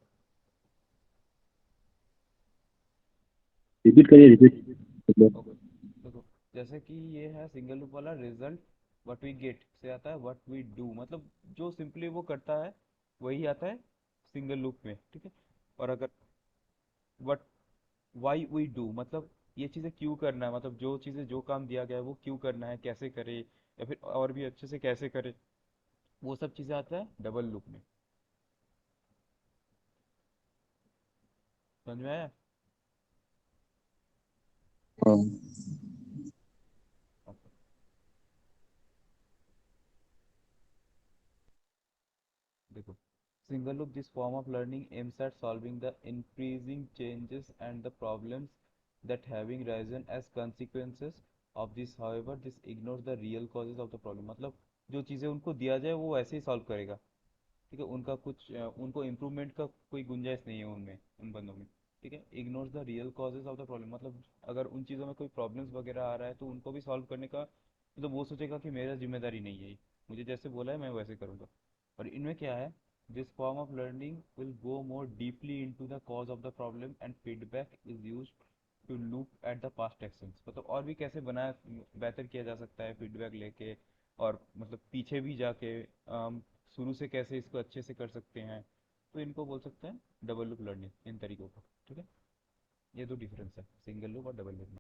रिपीट करिए, रिपीट मतलब। ओके, देखो जैसे कि ये है सिंगल लूप वाला, रिजल्ट व्हाट वी गेट से आता है व्हाट वी डू, मतलब जो सिंपली वो करता है वही आता है सिंगल लूप में। ठीक है, और अगर व्हाट वाई वी डू मतलब ये चीज़ें क्यों करना है, मतलब जो चीज़ें जो काम दिया गया है वो क्यों करना है, कैसे करे या फिर और भी अच्छे से कैसे करे, वो सब चीज़ें आता है डबल लूप में। समझ में आया। हाँ। Okay. देखो, single loop, this form of learning aims at solving the increasing changes and the problems that having risen as consequences of this, however this ignores the real causes of the problem, मतलब जो चीज़ें उनको दिया जाए वो ऐसे ही सॉल्व करेगा। ठीक है, उनका कुछ उनको इम्प्रूवमेंट का कोई गुंजाइश नहीं है उनमें, उन बंदों में। ठीक है, ignores the real causes of the problem, मतलब अगर उन चीज़ों में कोई प्रॉब्लम्स वगैरह आ रहा है तो उनको भी सॉल्व करने का मतलब वो सोचेगा कि मेरा जिम्मेदारी नहीं है ये, मुझे जैसे बोला है मैं वैसे करूँगा। और इनमें क्या है, this form of learning will go more deeply into the cause of the problem and feedback is used to look at the past actions, मतलब और भी कैसे बनाया बेहतर किया जा सकता है फीडबैक लेके, और मतलब पीछे भी जाके शुरू से कैसे इसको अच्छे से कर सकते हैं। तो इनको बोल सकते हैं डबल लूप लर्निंग इन तरीकों को। ठीक है, ये दो डिफरेंस है सिंगल लूप और डबल लूप में।